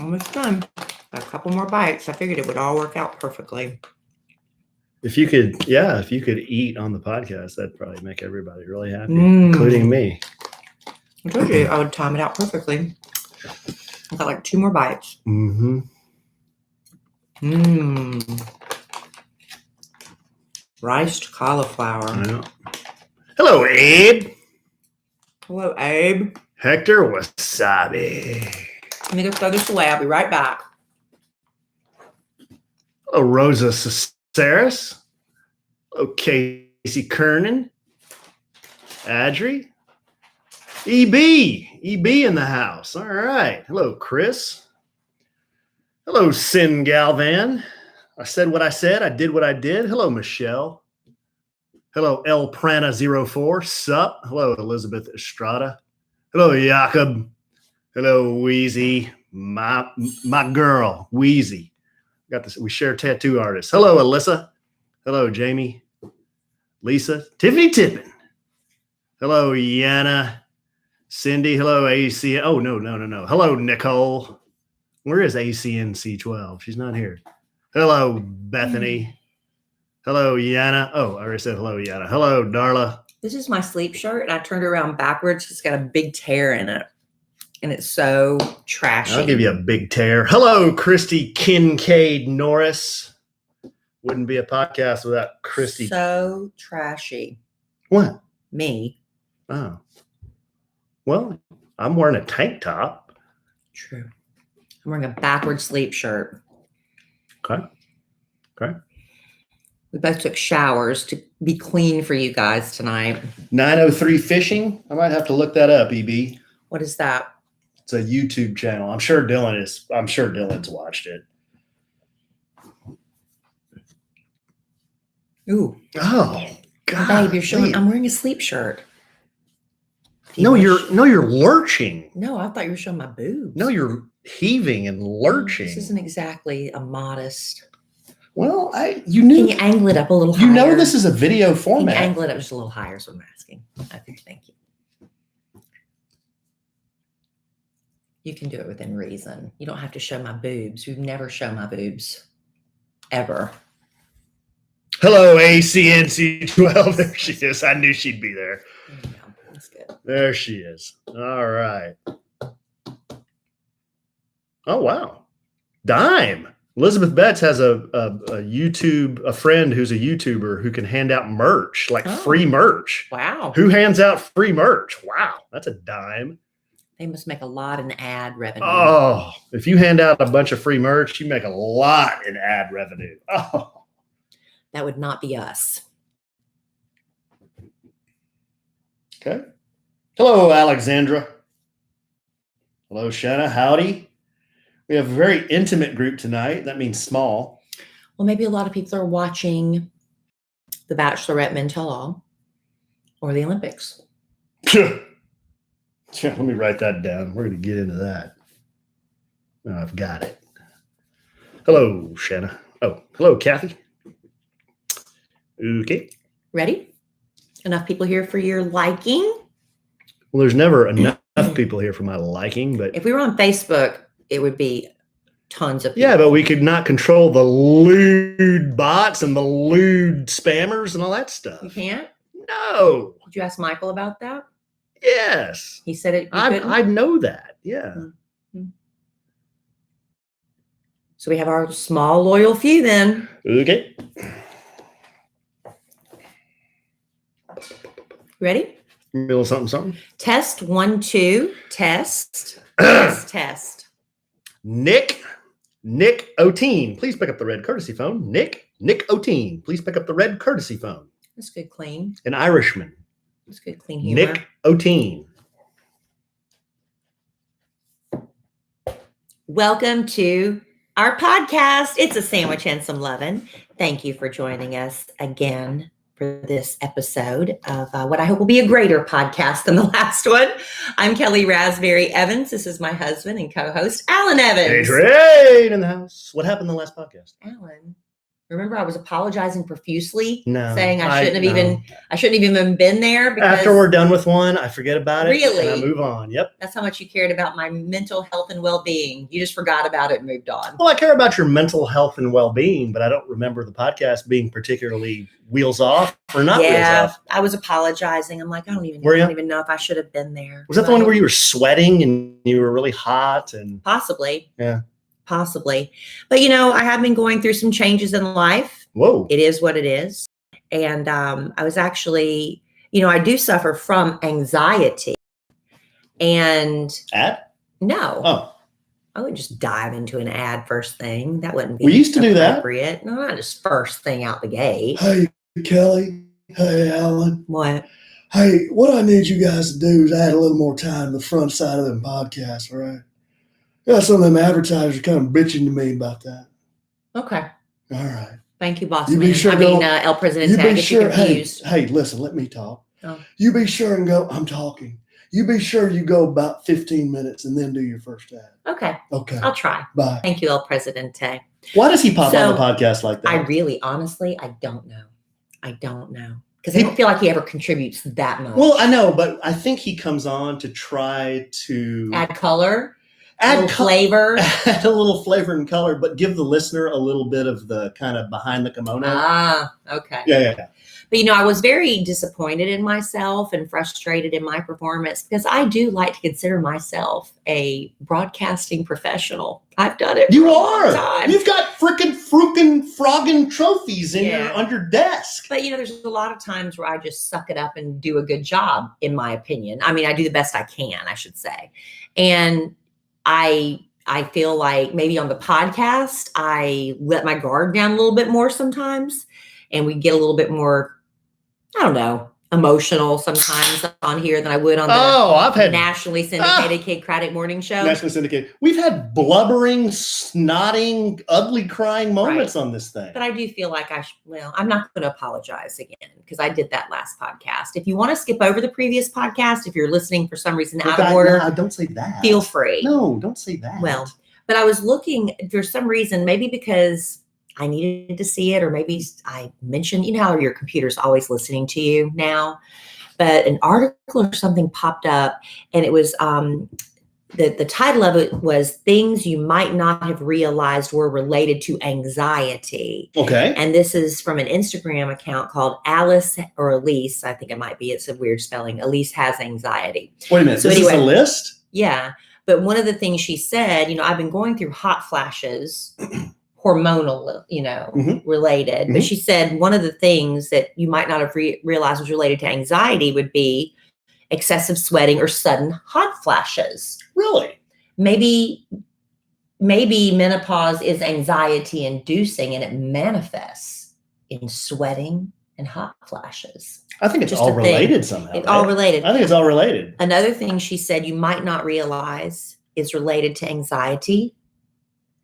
Almost done. A couple more bites. I figured it would all work out perfectly. If you could eat on the podcast, that'd probably make everybody really happy, including me. I told you I would time it out perfectly. I got like 2 more bites. Mm-hmm. Riced cauliflower. I know. Hello, Abe. Hello, Abe. Hector Wasabi. Let me go throw this away. I'll be right back. Hello, Rosa Saris. Hello, Casey Kernan. Adri. EB in the house. All right. Hello, Chris. Hello, Sin Galvan. I said what I said. I did what I did. Hello, Michelle. Hello, El Prana 04. Sup. Hello, Elizabeth Estrada. Hello, Jakob. Hello, Wheezy. My girl, Wheezy. Got this. We share tattoo artists. Hello, Alyssa. Hello, Jamie. Lisa. Tiffany Tippin. Hello, Yana. Cindy. Hello, AC. Oh, no. Hello, Nicole. Where is ACNC12? She's not here. Hello, Bethany. Hello, Yana. Oh, I already said hello, Yana. Hello, Darla. This is my sleep shirt, and I turned it around backwards. It's got a big tear in it, and it's so trashy. I'll give you a big tear. Hello, Christy Kincaid Norris. Wouldn't be a podcast without Christy. So trashy. What? Me. Oh. Well, I'm wearing a tank top. True. I'm wearing a backward sleep shirt. Okay. We both took showers to be clean for you guys tonight. 903 Fishing. I might have to look that up, EB. What is that? It's a YouTube channel. I'm sure Dylan's watched it. Ooh. Oh, God. Babe, you're showing. I'm wearing a sleep shirt. You're lurching. No, I thought you were showing my boobs. No, you're heaving and lurching. This isn't exactly a modest. Well, you knew. Can you angle it up a little higher? You know this is a video format. Can you angle it up just a little higher is what I'm asking. Okay, thank you. You can do it within reason. You don't have to show my boobs. We've never shown my boobs. Ever. Hello, ACNC12. There she is. I knew she'd be there. Yeah, that's good. There she is. All right. Oh, wow. Dime. Elizabeth Betts has a friend who's a YouTuber who can hand out merch, like free merch. Wow. Who hands out free merch? Wow. That's a dime. They must make a lot in ad revenue. Oh, if you hand out a bunch of free merch, you make a lot in ad revenue. Oh. That would not be us. Okay. Hello, Alexandra. Hello, Shanna. Howdy. We have a very intimate group tonight. That means small. Well, maybe a lot of people are watching The Bachelorette Men Tell All or the Olympics. Yeah, let me write that down. We're going to get into that. Oh, I've got it. Hello, Shanna. Oh, hello, Kathy. Okay. Ready? Enough people here for your liking? Well, there's never enough people here for my liking, but if we were on Facebook, it would be tons of people. Yeah, but we could not control the lewd bots and the lewd spammers and all that stuff. You can't? No. Did you ask Michael about that? Yes. He said it. I know that. Yeah. Mm-hmm. So we have our small, loyal few then. Okay. Ready? A little something. Test 1, 2. Test. Test. Nick O'Teen, please pick up the red courtesy phone. Nick O'Teen, please pick up the red courtesy phone. That's good, clean. An Irishman. That's good, clean humor. Nick O'Teen. Welcome to our podcast. It's a sandwich and some lovin'. Thank you for joining us again for this episode of what I hope will be a greater podcast than the last one. I'm Kellie Rasberry Evans. This is my husband and co-host, Alan Evans. Hey, Trade in the house. What happened in the last podcast? Alan, Remember, I was apologizing profusely, No, saying I shouldn't have no. even been there. Because After we're done with one, I forget about it. Really? And I move on. Yep. That's how much you cared about my mental health and well-being. You just forgot about it and moved on. Well, I care about your mental health and well-being, but I don't remember the podcast being particularly wheels off or not wheels off. I was apologizing. I'm like, I don't even know if I should have been there. Was that the one where you were sweating and you were really hot? And possibly. Yeah. Possibly. But, I have been going through some changes in life. Whoa. It is what it is. And I was actually, I do suffer from anxiety. And no. Oh. I wouldn't just dive into an ad first thing. That wouldn't be We used to do that. No, not just first thing out the gate. Hey, Kelly. Hey, Alan. What? Hey, what I need you guys to do is add a little more time to the front side of them podcasts, all right? Yeah, some of them advertisers are kind of bitching to me about that. Okay. All right. Thank you, boss You man. be sure El Presidente. You be sure. Confused. Hey, listen. Let me talk. Oh. You be sure and go. I'm talking. You be sure you go about 15 minutes and then do your first ad. Okay. Okay. I'll try. Bye. Thank you, El Presidente. Why does he pop on the podcast like that? I really, honestly, I don't know. Because I don't feel like he ever contributes that much. Well, I know, but I think he comes on to try to add color, add flavor, add a little flavor and color, but give the listener a little bit of the kind of behind the kimono. Okay. Yeah. But, I was very disappointed in myself and frustrated in my performance because I do like to consider myself a broadcasting professional. I've done it. You for a are. long time. You've got frickin' froggin' trophies on your desk. But, there's a lot of times where I just suck it up and do a good job, in my opinion. I mean, I do the best I can, I should say. And I feel like maybe on the podcast, I let my guard down a little bit more sometimes. And we get a little bit more, I don't know, emotional sometimes on here than I would on the I've had nationally syndicated Kid Craddock morning show. Nationally syndicated. We've had blubbering, snotting, ugly crying moments on this thing. But I do feel like I'm not going to apologize again because I did that last podcast. If you want to skip over the previous podcast, if you're listening for some reason out of order, don't say that. Feel free. No, don't say that. Well, but I was looking for some reason, maybe because I needed to see it, or maybe I mentioned, how your computer's always listening to you now, but an article or something popped up, and it was the title of it was "Things You Might Not Have Realized Were Related to Anxiety." Okay. And this is from an Instagram account called Alice or Elise. I think it might be. It's a weird spelling. Elise has anxiety. Wait a minute. So this is a list? Yeah. But one of the things she said, I've been going through hot flashes. Hormonal, related. But she said one of the things that you might not have realized was related to anxiety would be excessive sweating or sudden hot flashes. Really? Maybe menopause is anxiety inducing and it manifests in sweating and hot flashes. I think it's all related somehow. It's all related. I think it's all related. Another thing she said you might not realize is related to anxiety.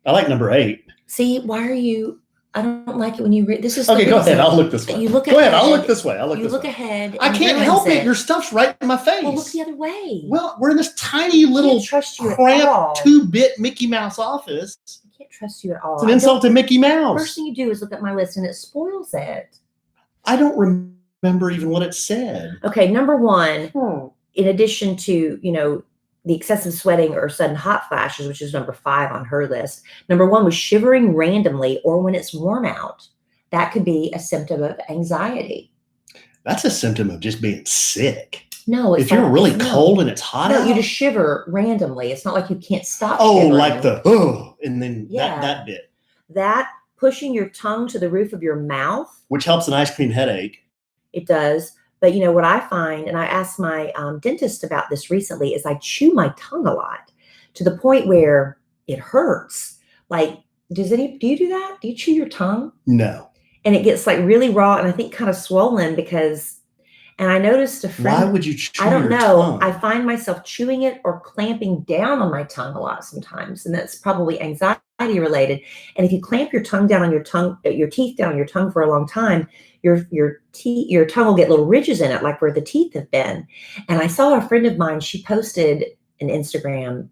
I like number 8. See, why are you? I don't like it when you read. This is okay. Go ahead. I'll look this way. You look. Go ahead. I'll look this way. You look ahead. I can't help it. Your stuff's right in my face. Well, look the other way. Well, we're in this tiny little cramped 2-bit Mickey Mouse office. I can't trust you at all. It's an insult to Mickey Mouse. First thing you do is look at my list, and it spoils it. I don't remember even what it said. Okay, number 1. In addition to the excessive sweating or sudden hot flashes, which is number 5 on her list. Number 1 was shivering randomly or when it's warm out. That could be a symptom of anxiety. That's a symptom of just being sick. No, if you're really cold and it's hot out. You just shiver randomly. It's not like you can't stop. Oh, like and then that bit. That pushing your tongue to the roof of your mouth. Which helps an ice cream headache. It does. But what I find, and I asked my dentist about this recently, is I chew my tongue a lot to the point where it hurts. Like, do you do that? Do you chew your tongue? No. And it gets like really raw and I think kind of swollen and I noticed a friend. Why would you chew your tongue? I don't know. I find myself chewing it or clamping down on my tongue a lot sometimes. And that's probably anxiety related. And if you clamp your tongue down on your teeth down on your tongue for a long time, your tongue will get little ridges in it, like where the teeth have been. And I saw a friend of mine, she posted an Instagram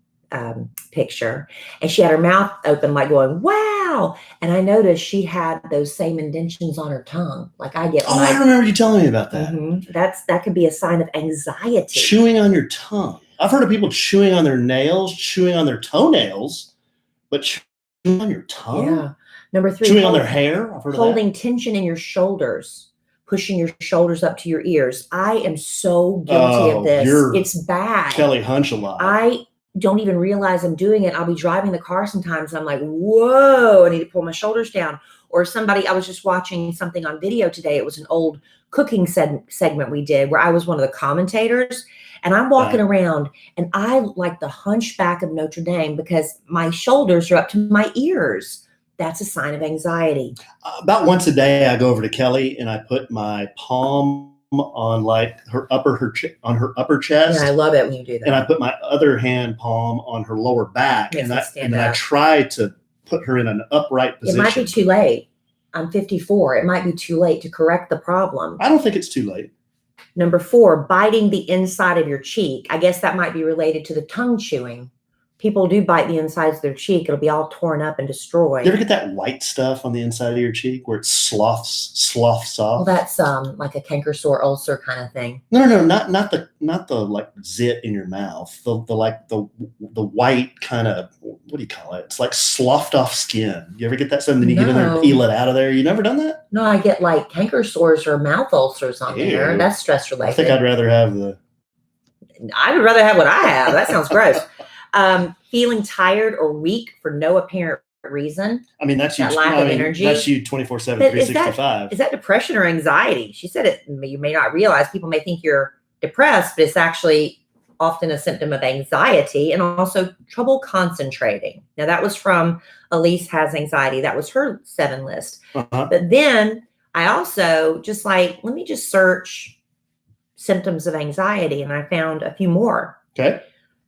picture and she had her mouth open, like going, wow. wow. And I noticed she had those same indentions on her tongue. Like I get. I remember you telling me about that. Mm-hmm. That could be a sign of anxiety. Chewing on your tongue. I've heard of people chewing on their nails, chewing on their toenails, but chewing on your tongue? Yeah. Number 3. Chewing on their hair? I've heard holding of that. tension in your shoulders, pushing your shoulders up to your ears. I am so guilty of this. It's bad. Kellie Hunch a lot. I don't even realize I'm doing it. I'll be driving the car sometimes and I'm like, whoa, I need to pull my shoulders down. Or I was just watching something on video today. It was an old cooking segment we did where I was one of the commentators, and I'm walking around and I like the hunchback of Notre Dame because my shoulders are up to my ears. That's a sign of anxiety. About once a day, I go over to Kellie and I put my palm on like her upper chest. Yeah, I love it when you do that. And I put my other hand palm on her lower back, and then I try to put her in an upright position. It might be too late. I'm 54. It might be too late to correct the problem. I don't think it's too late. Number 4, biting the inside of your cheek. I guess that might be related to the tongue chewing. People do bite the insides of their cheek. It'll be all torn up and destroyed. You ever get that white stuff on the inside of your cheek where it sloughs off? Well, that's like a canker sore ulcer kind of thing. No, not the like zit in your mouth. The white kind of, what do you call it? It's like sloughed off skin. You ever get that? Something you get in there and peel it out of there. You never done that? No, I get like canker sores or mouth ulcers on there. That's stress related. I think I'd rather have I would rather have what I have. That sounds gross. Feeling tired or weak for no apparent reason. I mean, that's you. That lack of energy. That's you 24/7, 365. Is that depression or anxiety? She said it. You may not realize. People may think you're depressed, but it's actually often a symptom of anxiety and also trouble concentrating. Now, that was from Elise Has Anxiety. That was her 7 list. But then I also let me just search symptoms of anxiety, and I found a few more. Okay.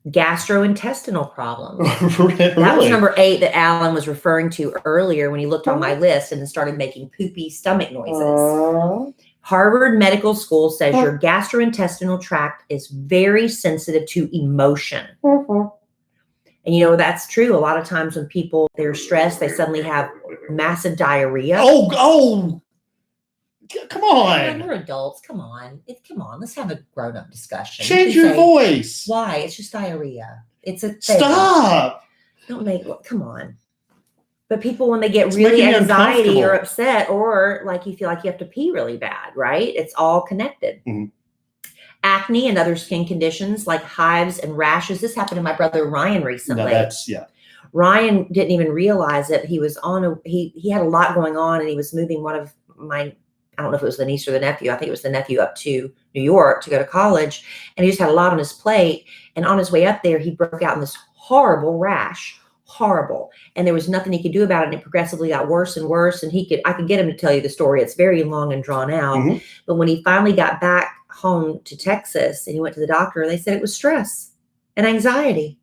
Gastrointestinal problems. Really? That was number 8 that Alan was referring to earlier when he looked on my list and then started making poopy stomach noises. Harvard Medical School says your gastrointestinal tract is very sensitive to emotion. And that's true. A lot of times when they're stressed, they suddenly have massive diarrhea. Oh, come on. We're adults. Come on. Let's have a grown-up discussion. Change your voice. Why? It's just diarrhea. It's a thing. Stop. Come on. But people, when they get really anxiety or upset, or like you feel like you have to pee really bad, right? It's all connected. Mm-hmm. Acne and other skin conditions like hives and rashes. This happened to my brother Ryan recently. Ryan didn't even realize it. He was he had a lot going on, and he was moving one of my, I don't know if it was the niece or the nephew. I think it was the nephew up to New York to go to college. And he just had a lot on his plate. And on his way up there, he broke out in this horrible rash. Horrible. And there was nothing he could do about it. And it progressively got worse and worse. And I could get him to tell you the story. It's very long and drawn out. Mm-hmm. But when he finally got back home to Texas and he went to the doctor, they said it was stress and anxiety.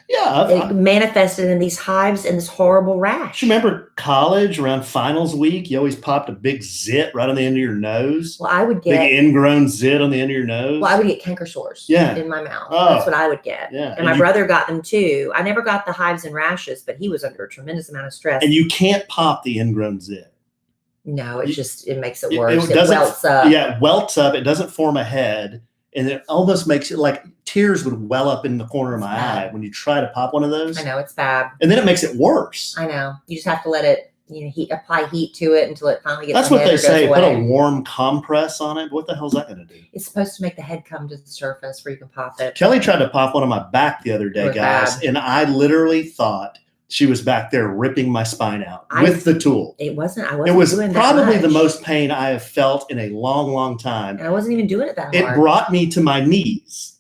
Yeah. It manifested in these hives and this horrible rash. You remember college around finals week? You always popped a big zit right on the end of your nose. Well, I would get big ingrown zit on the end of your nose. Well, I would get canker sores in my mouth. That's what I would get. Yeah. And my brother got them too. I never got the hives and rashes, but he was under a tremendous amount of stress. And you can't pop the ingrown zit. No, it makes it worse. It welts up. Yeah, it welts up. It doesn't form a head. And it almost makes it like tears would well up in the corner of my eye when you try to pop one of those. I know, it's bad. And then it makes it worse. I know. You just have to let it, apply heat to it until it finally gets. That's what they say. Put a warm compress on it. What the hell's that going to do? It's supposed to make the head come to the surface where you can pop it. Kellie tried to pop one on my back the other day, guys. And I literally thought she was back there ripping my spine out with the tool. It was probably the most pain I have felt in a long, long time. And I wasn't even doing it that hard. It brought me to my knees.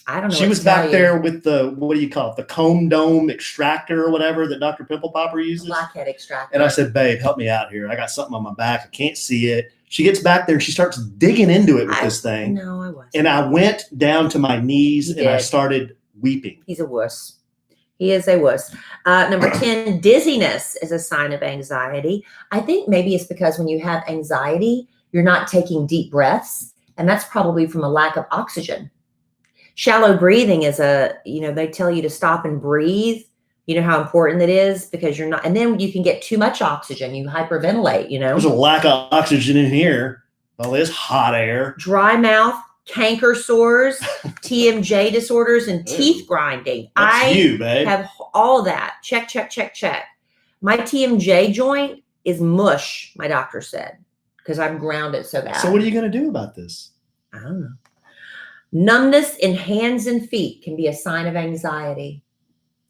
I don't know. She was back there with the, what do you call it? The comb dome extractor or whatever that Dr. Pimple Popper uses. Blackhead extractor. And I said, babe, help me out here. I got something on my back. I can't see it. She gets back there and she starts digging into it with this thing. No, I wasn't. And I went down to my knees and I started weeping. He's a wuss. He is a wuss. Number 10, dizziness is a sign of anxiety. I think maybe it's because when you have anxiety, you're not taking deep breaths. And that's probably from a lack of oxygen. Shallow breathing is they tell you to stop and breathe. You know how important that is because you're not, and then you can get too much oxygen. You hyperventilate, There's a lack of oxygen in here. All this hot air. Dry mouth, canker sores, TMJ disorders, and teeth grinding. That's you, babe. Have all that. Check. My TMJ joint is mush, my doctor said, because I'm grounded so bad. So what are you going to do about this? I don't know. Numbness in hands and feet can be a sign of anxiety.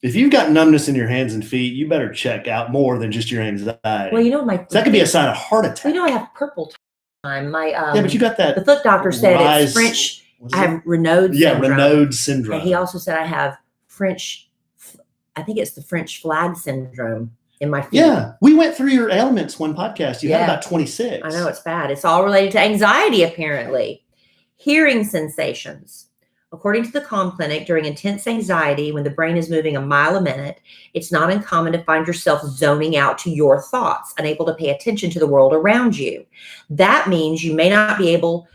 If you've got numbness in your hands and feet, you better check out more than just your anxiety. Well, that could be a sign of heart attack. I have purple time. But you got that. The foot doctor said it's French. I have Raynaud's syndrome. Yeah, Raynaud's syndrome. And he also said I have French. I think it's the French flag syndrome in my feet. Yeah, we went through your ailments one podcast. You had about 26. I know, it's bad. It's all related to anxiety, apparently. Hearing sensations. According to the Calm Clinic, during intense anxiety, when the brain is moving a mile a minute, it's not uncommon to find yourself zoning out to your thoughts, unable to pay attention to the world around you. That means you may not be able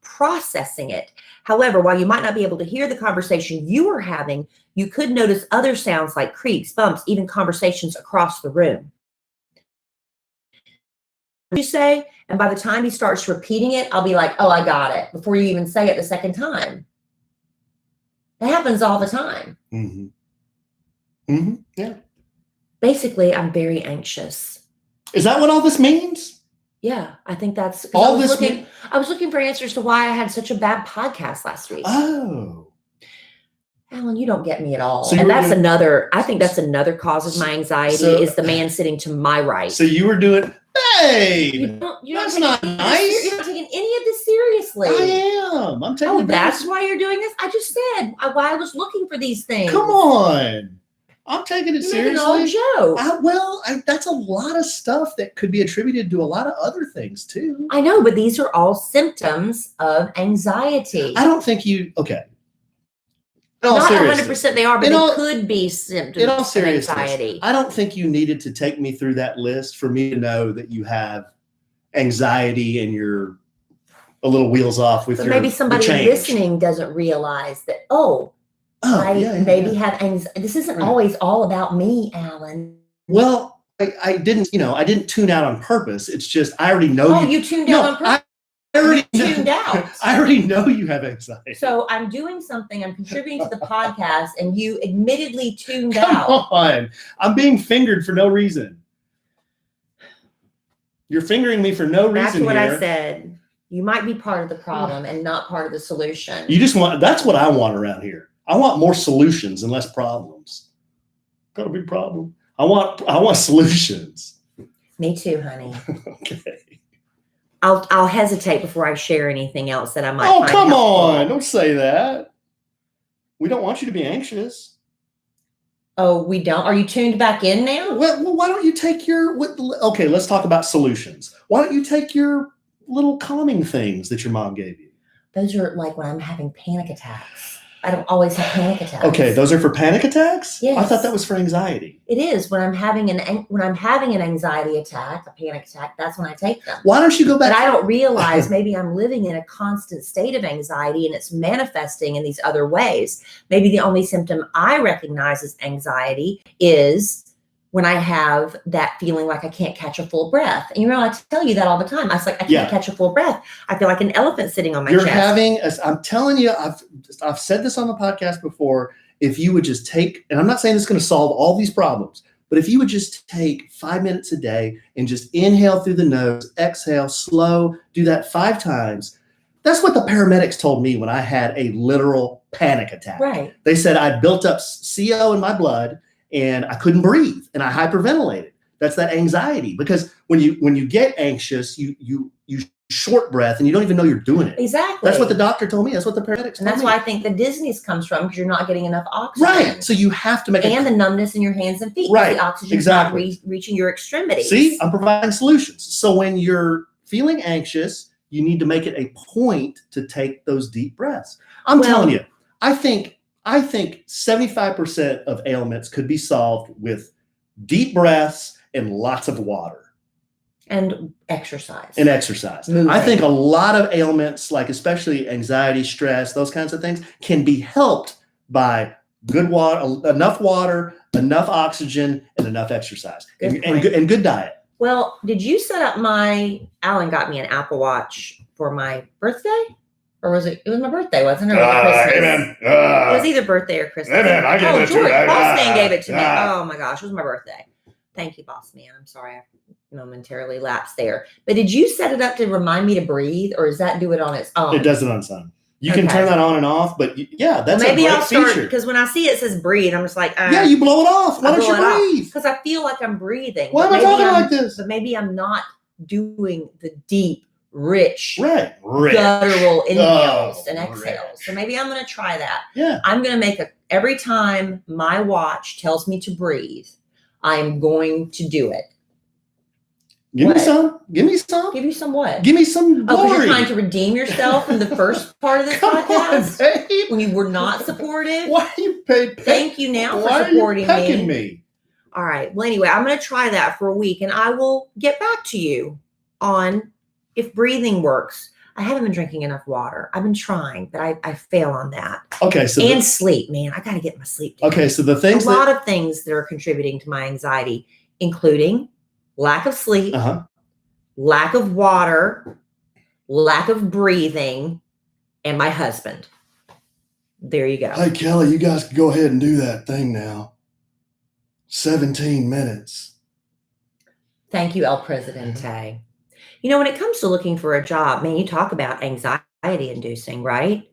processing it. However, while you might not be able to hear the conversation you are having, you could notice other sounds like creaks, bumps, even conversations across the room. You say, and by the time he starts repeating it, I'll be like, oh, I got it, before you even say it the second time. That happens all the time. Yeah. Basically, I'm very anxious. Is that what all this means? Yeah, I think that's all this. I was looking for answers to why I had such a bad podcast last week. Oh. Alan, you don't get me at all. So and that's another, I think that's another cause of my anxiety is the man sitting to my right. So you were doing, hey, that's not nice. You're not taking any of this seriously. I am. I'm taking that's why you're doing this? I just said why I was looking for these things. Come on. I'm taking it seriously. An old joke. That's a lot of stuff that could be attributed to a lot of other things too. I know, but these are all symptoms of anxiety. I don't think okay. Not 100% they are, but they could be symptoms of anxiety. I don't think you needed to take me through that list for me to know that you have anxiety and you're a little wheels off with your maybe somebody listening doesn't realize that, I maybe have anxiety. This isn't always all about me, Alan. Well, I didn't tune out on purpose. It's just I already know you tuned out on purpose. I already know you have anxiety. So I'm doing something. I'm contributing to the podcast, and you admittedly tuned out. Come on, I'm being fingered for no reason. You're fingering me for no reason. That's what I said. You might be part of the problem and not part of the solution. You just want. That's what I want around here. I want more solutions and less problems. Got a big problem. I want solutions. Me too, honey. Okay. I'll hesitate before I share anything else that I might. Oh, come on! Don't say that. We don't want you to be anxious. Oh, we don't. Are you tuned back in now? Well, why don't you take okay, let's talk about solutions. Why don't you take your little calming things that your mom gave you? Those are like when I'm having panic attacks. I don't always have panic attacks. Okay, those are for panic attacks? Yes. I thought that was for anxiety. It is. When I'm having an anxiety attack, a panic attack, that's when I take them. Why don't you go back? But I don't realize maybe I'm living in a constant state of anxiety and it's manifesting in these other ways. Maybe the only symptom I recognize as anxiety is when I have that feeling like I can't catch a full breath. And I tell you that all the time. I was like, I can't catch a full breath. I feel like an elephant sitting on my chest. I'm telling you, I've said this on the podcast before. If you would just take, and I'm not saying it's going to solve all these problems, but if you would just take 5 minutes a day and just inhale through the nose, exhale, slow, do that 5 times. That's what the paramedics told me when I had a literal panic attack. Right. They said I built up CO in my blood and I couldn't breathe and I hyperventilated. That's that anxiety, because when you get anxious, you short breath and you don't even know you're doing it. Exactly. That's what the doctor told me. That's what the paramedics told me. And that's why I think the dizziness comes from, because you're not getting enough oxygen. Right. So you have to make the numbness in your hands and feet. Right. The oxygen's not reaching your extremities. See, I'm providing solutions. So when you're feeling anxious, you need to make it a point to take those deep breaths. I'm telling you, I think 75% of ailments could be solved with deep breaths and lots of water. And exercise. Moving. I think a lot of ailments, like especially anxiety, stress, those kinds of things, can be helped by good water, enough oxygen, and enough exercise, and good diet. Well, did you set up Alan got me an Apple Watch for my birthday? Or was it was my birthday, wasn't it? Or was it Christmas? Amen. It was either birthday or Christmas. Amen. I gave it to you. Boss Man gave it to me. Oh my gosh, it was my birthday. Thank you, Boss Man. I'm sorry I momentarily lapsed there. But did you set it up to remind me to breathe, or does that do it on its own? It does it on its own. You can turn that on and off, but that's maybe a great I'll start feature. Because when I see it says breathe, I'm just like, you blow it off. Why don't you breathe? Because I feel like I'm breathing. Why am I talking like this? But maybe I'm not doing the deep, rich, rich. guttural inhales and exhales. So maybe I'm going to try that. Yeah. I'm going to make every time my watch tells me to breathe, I'm going to do it. Give me some. Give you some what? Give me some glory. Oh, because you're trying to redeem yourself from the first part of this podcast? On, babe. When you were not supportive? Why are you paid? Thank you now for supporting me. All right. Well, anyway, I'm going to try that for a week, and I will get back to you on if breathing works. I haven't been drinking enough water. I've been trying, but I fail on that. Okay. So sleep, man. I got to get my sleep down. Okay. So the things a lot of things that are contributing to my anxiety, including lack of sleep, lack of water, lack of breathing, and my husband. There you go. Hey, Kelly, you guys can go ahead and do that thing now. 17 minutes. Thank you, El Presidente. When it comes to looking for a job, man, you talk about anxiety inducing, right?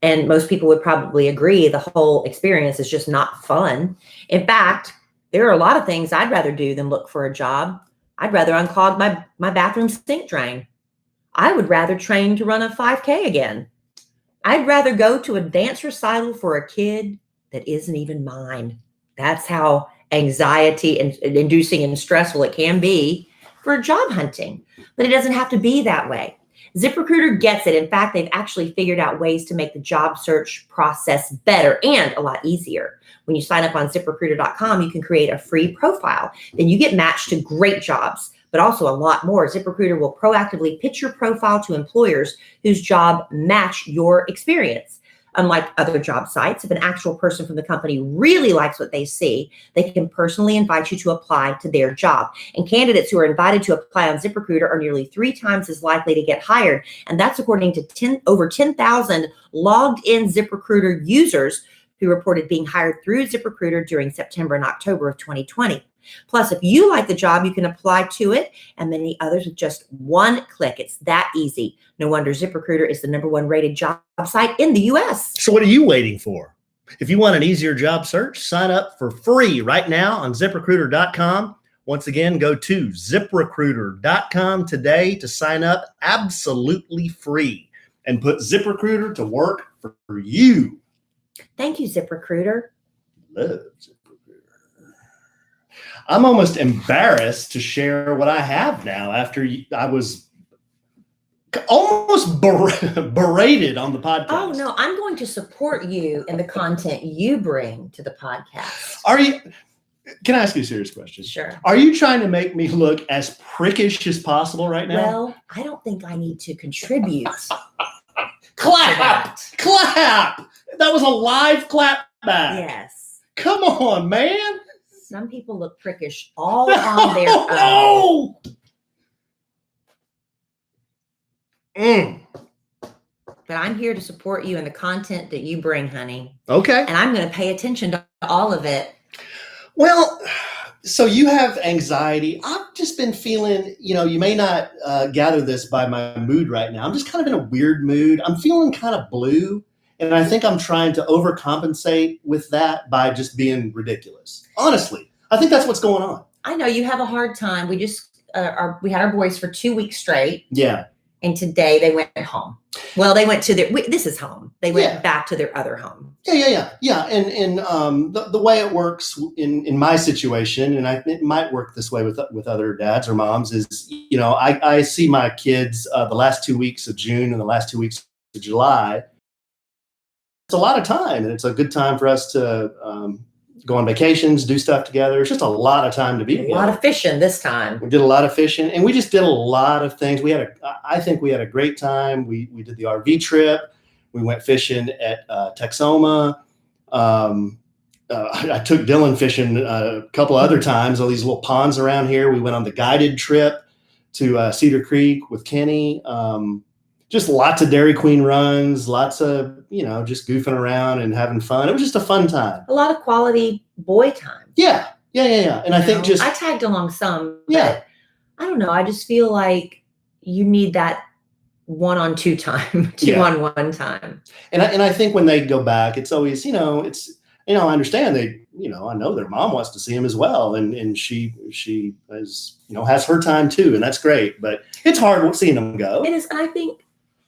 And most people would probably agree the whole experience is just not fun. In fact, there are a lot of things I'd rather do than look for a job. I'd rather unclog my bathroom sink drain. I would rather train to run a 5K again. I'd rather go to a dance recital for a kid that isn't even mine. That's how anxiety and inducing and stressful it can be for job hunting. But it doesn't have to be that way. ZipRecruiter gets it. In fact, they've actually figured out ways to make the job search process better and a lot easier. When you sign up on ZipRecruiter.com, you can create a free profile. Then you get matched to great jobs, but also a lot more. ZipRecruiter will proactively pitch your profile to employers whose job match your experience. Unlike other job sites, if an actual person from the company really likes what they see, they can personally invite you to apply to their job. And candidates who are invited to apply on ZipRecruiter are nearly 3 times as likely to get hired. And that's according to over 10,000 logged in ZipRecruiter users who reported being hired through ZipRecruiter during September and October of 2020. Plus, if you like the job, you can apply to it and many others with just one click. It's that easy. No wonder ZipRecruiter is the #1 rated job site in the U.S. So what are you waiting for? If you want an easier job search, sign up for free right now on ZipRecruiter.com. Once again, go to ZipRecruiter.com today to sign up absolutely free and put ZipRecruiter to work for you. Thank you, ZipRecruiter. Love ZipRecruiter. I'm almost embarrassed to share what I have now after I was almost berated on the podcast. Oh, no, I'm going to support you in the content you bring to the podcast. Can I ask you a serious question? Sure. Are you trying to make me look as prickish as possible right now? Well, I don't think I need to contribute. Clap! That was a live clap back. Yes. Come on, man. Some people look prickish all on their own. But I'm here to support you in the content that you bring, honey. Okay. And I'm going to pay attention to all of it. Well, so you have anxiety. I've just been feeling, you may not gather this by my mood right now. I'm just kind of in a weird mood. I'm feeling kind of blue. And I think I'm trying to overcompensate with that by just being ridiculous. Honestly, I think that's what's going on. I know you have a hard time. We just we had our boys for 2 weeks straight. Yeah. And today they went home. Well, they went to this is home. They went back to their other home. Yeah. And the way it works in my situation, and it might work this way with other dads or moms, is I see my kids the last 2 weeks of June and the last 2 weeks of July. It's a lot of time, and it's a good time for us to go on vacations, do stuff together. It's just a lot of time to be together. A lot of fishing this time. We did a lot of fishing, and we just did a lot of things. I think we had a great time. We did the RV trip. We went fishing at Texoma. I took Dylan fishing a couple other times, all these little ponds around here. We went on the guided trip to Cedar Creek with Kenny. Just lots of Dairy Queen runs, lots of, just goofing around and having fun. It was just a fun time. A lot of quality boy time. Yeah. And I think I tagged along some, but yeah. I don't know. I just feel like you need that 1-on-2 time, 2-on-1 time. And I think when they go back, it's always, I understand they, I know their mom wants to see him as well. And she is, has her time too. And that's great, but it's hard seeing them go. It is. I think,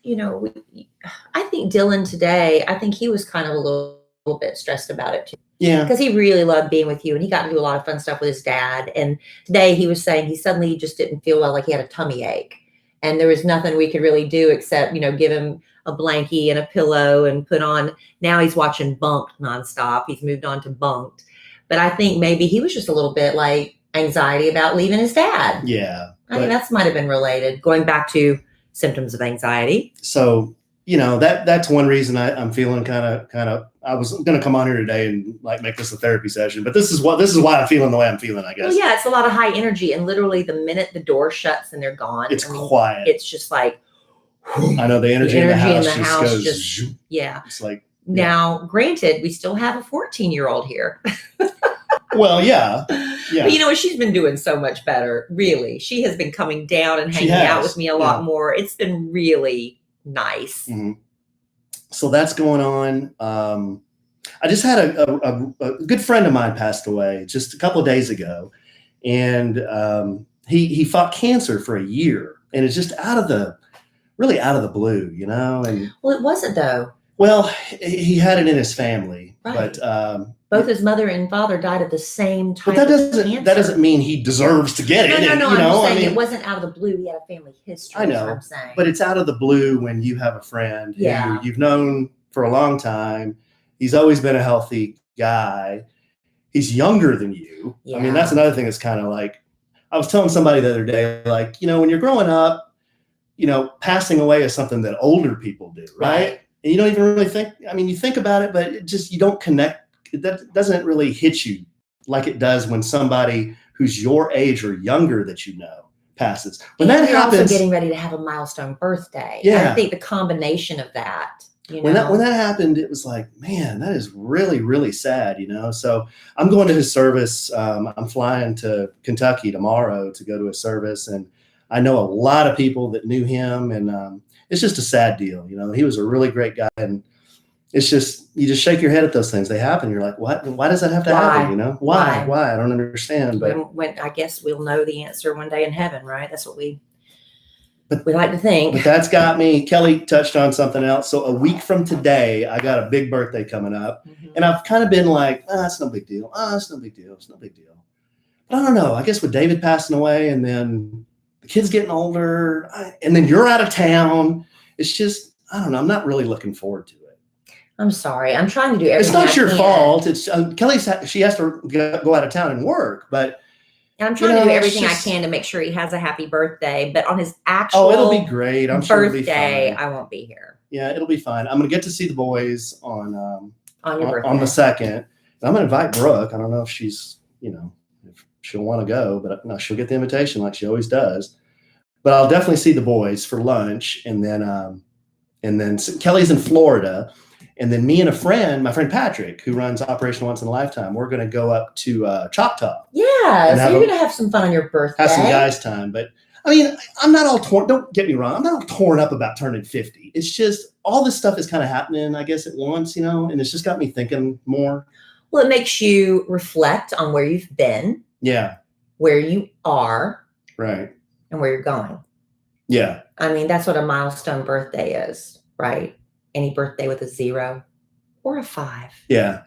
I think Dylan today, I think he was kind of a little bit stressed about it too. Yeah. Because he really loved being with you and he got to do a lot of fun stuff with his dad. And today he was saying he suddenly just didn't feel well, like he had a tummy ache. And there was nothing we could really do except, give him a blankie and a pillow and put on. Now he's watching Bunked nonstop. He's moved on to Bunked. But I think maybe he was just a little bit like anxiety about leaving his dad. Yeah. I mean, that might have been related, going back to symptoms of anxiety. So, that's one reason I'm feeling kind of, I was going to come on here today and make this a therapy session, but this is why I'm feeling the way I'm feeling, I guess. Well, yeah, it's a lot of high energy. And literally the minute the door shuts and they're gone, it's quiet. It's just like, I know the energy in the house just goes. Yeah. It's like, now, granted, we still have a 14-year-old here. Well, yeah. But she's been doing so much better, really. She has been coming down and hanging out with me a lot more. It's been really nice. Mm-hmm. So that's going on. I just had a good friend of mine passed away just a couple of days ago, and he fought cancer for a year, and it's just out of the blue, And well, it wasn't though. Well, he had it in his family, right. But both his mother and father died at the same time. But that doesn't mean he deserves to get it. No. I'm saying it wasn't out of the blue. He had a family history. I know, what I'm saying. But it's out of the blue when you have a friend who you've known for a long time. He's always been a healthy guy. He's younger than you. Yeah. I mean, that's another thing that's kind of like, I was telling somebody the other day, like, when you're growing up, passing away is something that older people do, right? And you don't even really think, you think about it, but you don't connect. That doesn't really hit you like it does when somebody who's your age or younger that passes. When that happens, also getting ready to have a milestone birthday. Yeah. I think the combination of that, When that happened, it was like, man, that is really, really sad, So I'm going to his service. I'm flying to Kentucky tomorrow to go to his service. And I know a lot of people that knew him, and it's just a sad deal. He was a really great guy, and it's just, you just shake your head at those things. They happen. You're like, what? Why does that have to happen? Why? I don't understand. But when I guess we'll know the answer one day in heaven, right? That's what we like to think. But that's got me. Kelly touched on something else. So a week from today, I got a big birthday coming up, and I've kind of been like, it's no big deal. It's no big deal. It's no big deal. But I don't know. I guess with David passing away, and then the kids getting older, and then you're out of town, it's just, I don't know. I'm not really looking forward to it. I'm sorry. I'm trying to do everything. It's not your fault. It's Kelly's. She has to go out of town and work, but I'm trying to do everything I can to make sure he has a happy birthday. But on his actual it'll be great. I'm sure it'll be fine. I won't be here. Yeah, it'll be fine. I'm gonna get to see the boys on your birthday. On the 2nd. And I'm gonna invite Brooke. I don't know if she's if she'll want to go, but no, she'll get the invitation like she always does. But I'll definitely see the boys for lunch, and then Kelly's in Florida. And then me and my friend Patrick, who runs Operation Once in a Lifetime, we're going to go up to Choctaw. Yeah, so you're going to have some fun on your birthday. Have some guys' time. But, I'm not all torn. Don't get me wrong. I'm not all torn up about turning 50. It's just all this stuff is kind of happening, I guess, at once, and it's just got me thinking more. Well, it makes you reflect on where you've been. Yeah. Where you are. Right. And where you're going. Yeah. That's what a milestone birthday is, right? Any birthday with a 0 or a 5. Yeah.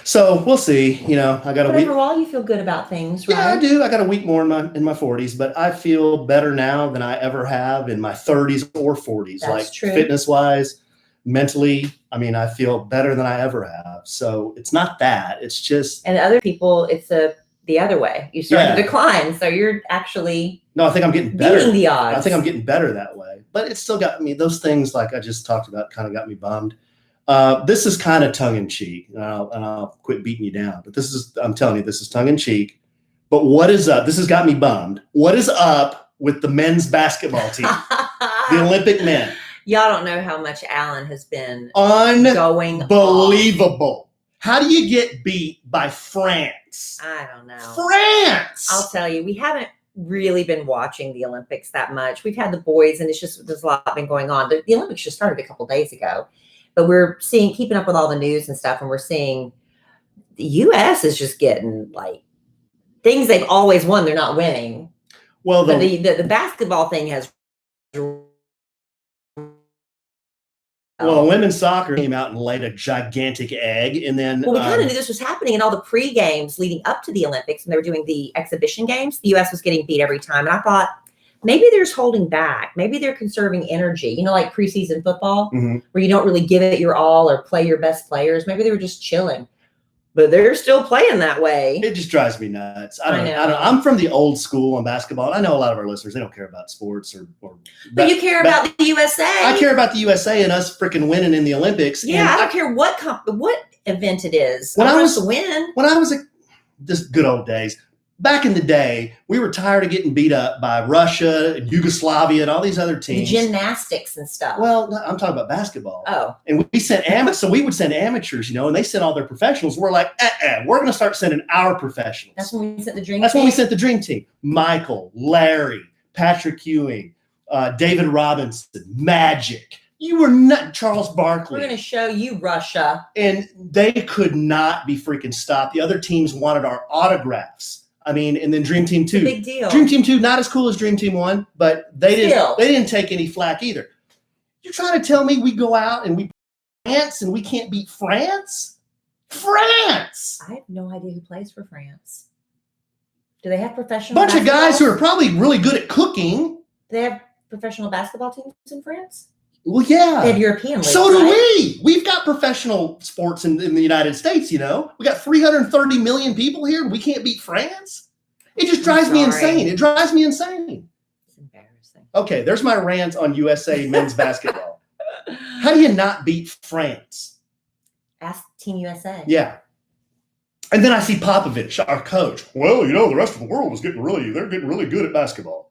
So we'll see. I got a week. Overall, you feel good about things, right? Yeah, I do. I got a week more in my 40s, but I feel better now than I ever have in my 30s or 40s. That's true. Fitness wise, mentally, I feel better than I ever have. So it's not that. It's just. And other people, it's the other way. You start to decline. So you're actually. No, I think I'm getting better. Beating the odds. I think I'm getting better that way. But it still got me. Those things like I just talked about kind of got me bummed. This is kind of tongue in cheek, and I'll quit beating you down. But I'm telling you, this is tongue in cheek. But what is up? This has got me bummed. What is up with the men's basketball team, the Olympic men? Y'all don't know how much Alan has been unbelievable. How do you get beat by France? I don't know. France! I'll tell you, we haven't really been watching the Olympics that much. We've had the boys, and there's a lot been going on. The Olympics just started a couple days ago, but we're keeping up with all the news and stuff, and we're seeing the U.S. is just getting like things they've always won. They're not winning. Well, the basketball thing has. Well, women's soccer came out and laid a gigantic egg, and then we kind of knew this was happening in all the pre-games leading up to the Olympics, and they were doing the exhibition games. The U.S. was getting beat every time, and I thought maybe they're just holding back. Maybe they're conserving energy. Like preseason football, where you don't really give it your all or play your best players. Maybe they were just chilling, but they're still playing that way. It just drives me nuts. I don't know. I'm from the old school on basketball. I know a lot of our listeners, they don't care about sports but you care about the USA. I care about the USA and us freaking winning in the Olympics. Yeah, I don't care what event it is. When I was just good old days. Back in the day, we were tired of getting beat up by Russia and Yugoslavia and all these other teams. The gymnastics and stuff. Well, I'm talking about basketball. Oh. And we sent so we would send amateurs, and they sent all their professionals. We're like, we're going to start sending our professionals. That's when we sent the dream team? That's when we sent the dream team. Michael, Larry, Patrick Ewing, David Robinson, Magic. You were not Charles Barkley. We're going to show you Russia. And they could not be freaking stopped. The other teams wanted our autographs. And then Dream Team 2. Big deal. Dream Team 2, not as cool as Dream Team 1, but they didn't take any flack either. You're trying to tell me we go out and we France and we can't beat France? France! I have no idea who plays for France. Do they have professional bunch of guys who are probably really good at cooking. Do they have professional basketball teams in France? Well, yeah. They have European leagues, so do we. We've got professional sports in the United States, We got 330 million people here, and we can't beat France? It just drives me insane. It drives me insane. It's embarrassing. Okay, there's my rant on USA men's basketball. How do you not beat France? Ask Team USA. Yeah. And then I see Popovich, our coach. Well, the rest of the world they're getting really good at basketball.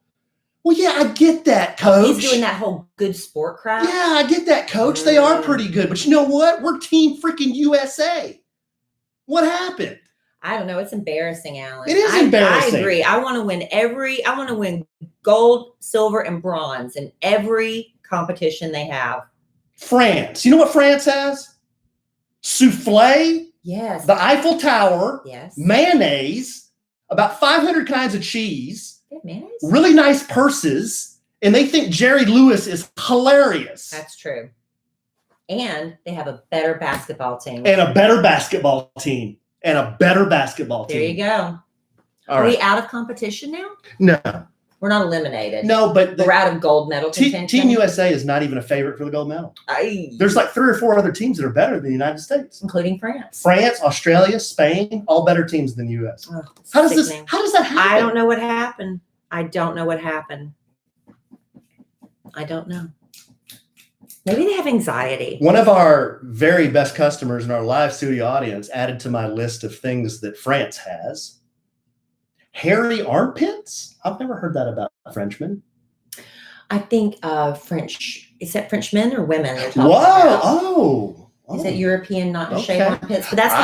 Well, yeah, I get that, coach. He's doing that whole good sport crowd. Yeah, I get that, coach. They are pretty good. But you know what? We're Team freaking USA. What happened? I don't know. It's embarrassing, Alan. It is embarrassing. I agree. I want to win gold, silver, and bronze in every competition they have. France. You know what France has? Souffle. Yes. The Eiffel Tower. Yes. Mayonnaise. About 500 kinds of cheese. Mayonnaise? Really nice purses, and they think Jerry Lewis is hilarious. That's true. And they have a better basketball team. And a better basketball team. There you go. Are we out of competition now? No. We're not eliminated. No, but we're out of gold medal contention. Team USA is not even a favorite for the gold medal. There's like 3 or 4 other teams that are better than the United States. Including France. France, Australia, Spain, all better teams than the US. Oh, how does that happen? I don't know what happened. I don't know. Maybe they have anxiety. One of our very best customers in our live studio audience added to my list of things that France has. Hairy armpits? I've never heard that about Frenchmen. I think French. Is that Frenchmen or women? Whoa! Oh. Is it European not to shave armpits? But that's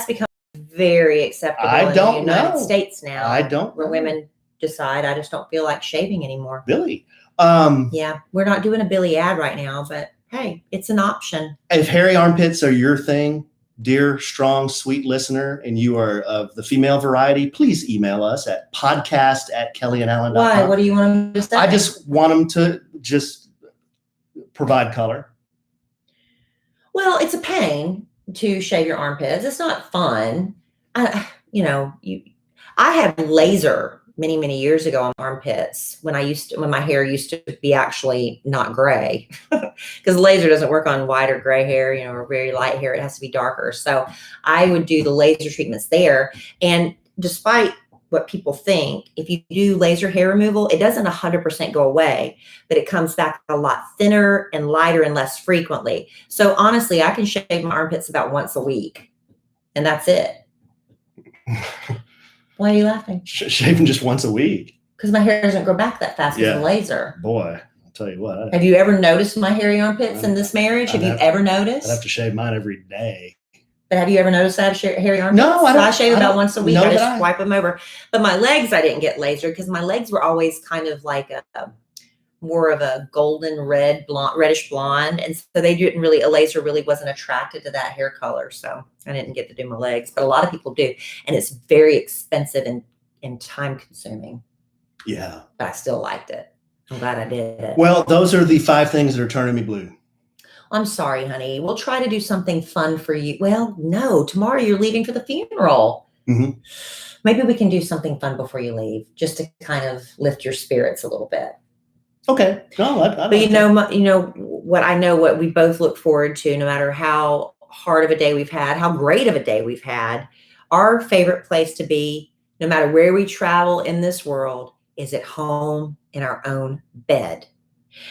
becoming very acceptable in the United States now. I don't. Where women decide, I just don't feel like shaving anymore. Really? Yeah, we're not doing a Billy ad right now, but hey, it's an option. If hairy armpits are your thing, dear, strong, sweet listener, and you are of the female variety, please email us at podcast@kellyandalan.com. Why? What do you want them to say? I just want them to just provide color. Well, it's a pain to shave your armpits. It's not fun. I had laser many years ago on armpits when my hair used to be actually not gray, because laser doesn't work on white or gray hair, or very light hair. It has to be darker. So I would do the laser treatments there. And despite what people think. If you do laser hair removal, it doesn't 100% go away, but it comes back a lot thinner and lighter and less frequently. So honestly, I can shave my armpits about once a week, and that's it. Why are you laughing? Shaving just once a week. Because my hair doesn't grow back that fast with a laser. Boy, I'll tell you what. Have you ever noticed my hairy armpits in this marriage? Have you ever noticed? I'd have to shave mine every day. But have you ever noticed I have hairy armpits? No, I don't. I shave about once a week. I just I wipe them over. But my legs, I didn't get laser because my legs were always kind of like more of a golden red, reddish blonde. And so a laser really wasn't attracted to that hair color. So I didn't get to do my legs, but a lot of people do. And it's very expensive and time consuming. Yeah. But I still liked it. I'm glad I did it. Well, those are the 5 things that are turning me blue. I'm sorry, honey. We'll try to do something fun for you. Well, no, tomorrow you're leaving for the funeral. Mm-hmm. Maybe we can do something fun before you leave, just to kind of lift your spirits a little bit. Okay. No, but you know what we both look forward to, no matter how hard of a day we've had, how great of a day we've had. Our favorite place to be, no matter where we travel in this world, is at home in our own bed.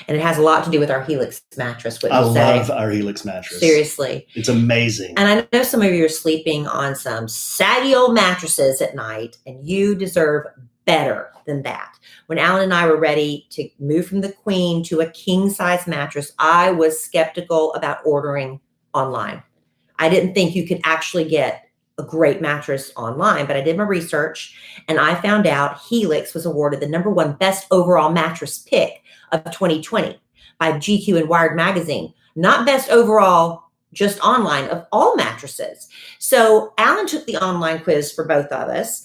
And it has a lot to do with our Helix mattress. I love our Helix mattress. Seriously. It's amazing. And I know some of you are sleeping on some saggy old mattresses at night, and you deserve better than that. When Alan and I were ready to move from the queen to a king size mattress, I was skeptical about ordering online. I didn't think you could actually get a great mattress online, but I did my research and I found out Helix was awarded the #1 best overall mattress pick of 2020 by GQ and Wired magazine. Not best overall, just online, of all mattresses. So Alan took the online quiz for both of us.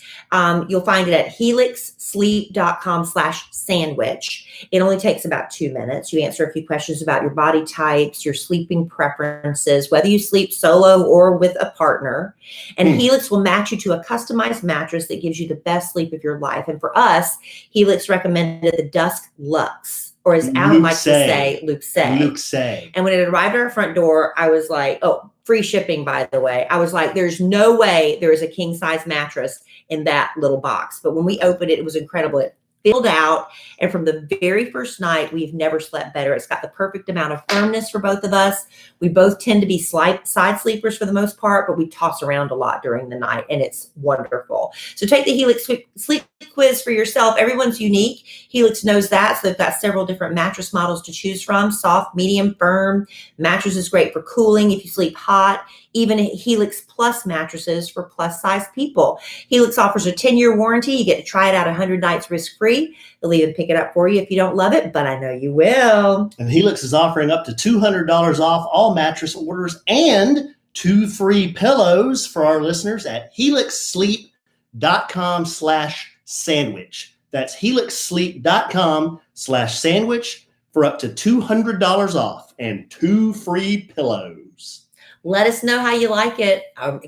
You'll find it at helixsleep.com/sandwich. It only takes about 2 minutes. You answer a few questions about your body types, your sleeping preferences, whether you sleep solo or with a partner. And Helix will match you to a customized mattress that gives you the best sleep of your life. And for us, Helix recommended the Dusk Luxe, or as Alan likes to say, Luxe. And when it arrived at our front door, I was like, oh, free shipping, by the way. I was like, there's no way there is a king size mattress in that little box. But when we opened it, it was incredible. It filled out. And from the very first night, we've never slept better. It's got the perfect amount of firmness for both of us. We both tend to be side sleepers for the most part, but we toss around a lot during the night, and it's wonderful. So take the Helix sleep quiz for yourself. Everyone's unique. Helix knows that. So they've got several different mattress models to choose from: soft, medium, firm. Mattress is great for cooling if you sleep hot. Even Helix Plus mattresses for plus size people. Helix offers a 10-year warranty. You get to try it out 100 nights risk-free. They'll even pick it up for you if you don't love it, but I know you will. And Helix is offering up to $200 off all mattress orders and 2 free pillows for our listeners at helixsleep.com/sandwich. That's helixsleep.com/sandwich for up to $200 off and 2 free pillows. Let us know how you like it. How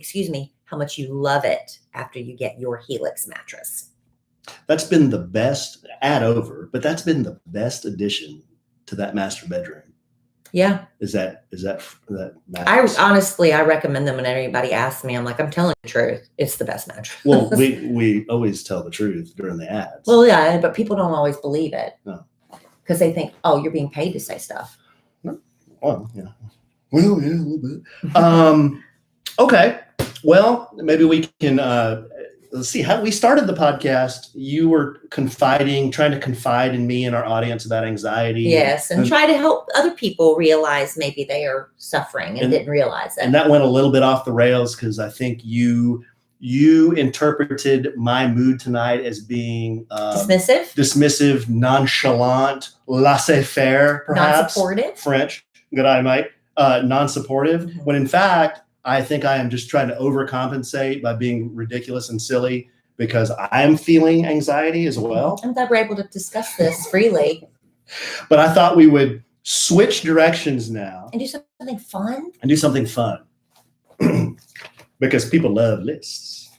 much you love it after you get your Helix mattress. That's been the best but that's been the best addition to that master bedroom. Yeah. Is that mattress? I recommend them when anybody asks me. I'm like, I'm telling the truth. It's the best mattress. Well, we always tell the truth during the ads. Well, yeah, but people don't always believe it. No. Because they think, oh, you're being paid to say stuff. Well, yeah. Well, yeah, a little bit. Okay. Well, maybe we can let's see how we started the podcast. You were trying to confide in me and our audience about anxiety. Yes, and try to help other people realize maybe they are suffering and didn't realize it. And that went a little bit off the rails because I think you interpreted my mood tonight as being dismissive, nonchalant, laissez-faire, perhaps. Non-supportive. French. Good eye, Mike. Non-supportive. When in fact, I think I am just trying to overcompensate by being ridiculous and silly because I am feeling anxiety as well. I'm glad we're able to discuss this freely. But I thought we would switch directions now. And do something fun? Because people love lists.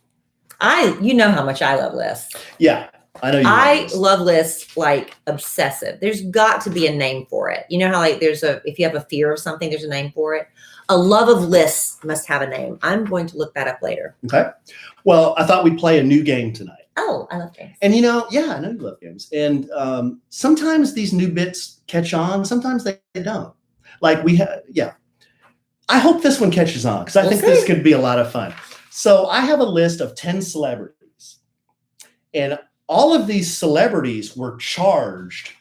You know how much I love lists. Yeah, I know you love lists like obsessive. There's got to be a name for it. You know how like if you have a fear of something, there's a name for it. A love of lists must have a name. I'm going to look that up later. Okay. Well, I thought we'd play a new game tonight. Oh, I love games. And, I know you love games. And sometimes these new bits catch on. Sometimes they don't. Like I hope this one catches on because I think this could be a lot of fun. So I have a list of 10 celebrities. And all of these celebrities were charged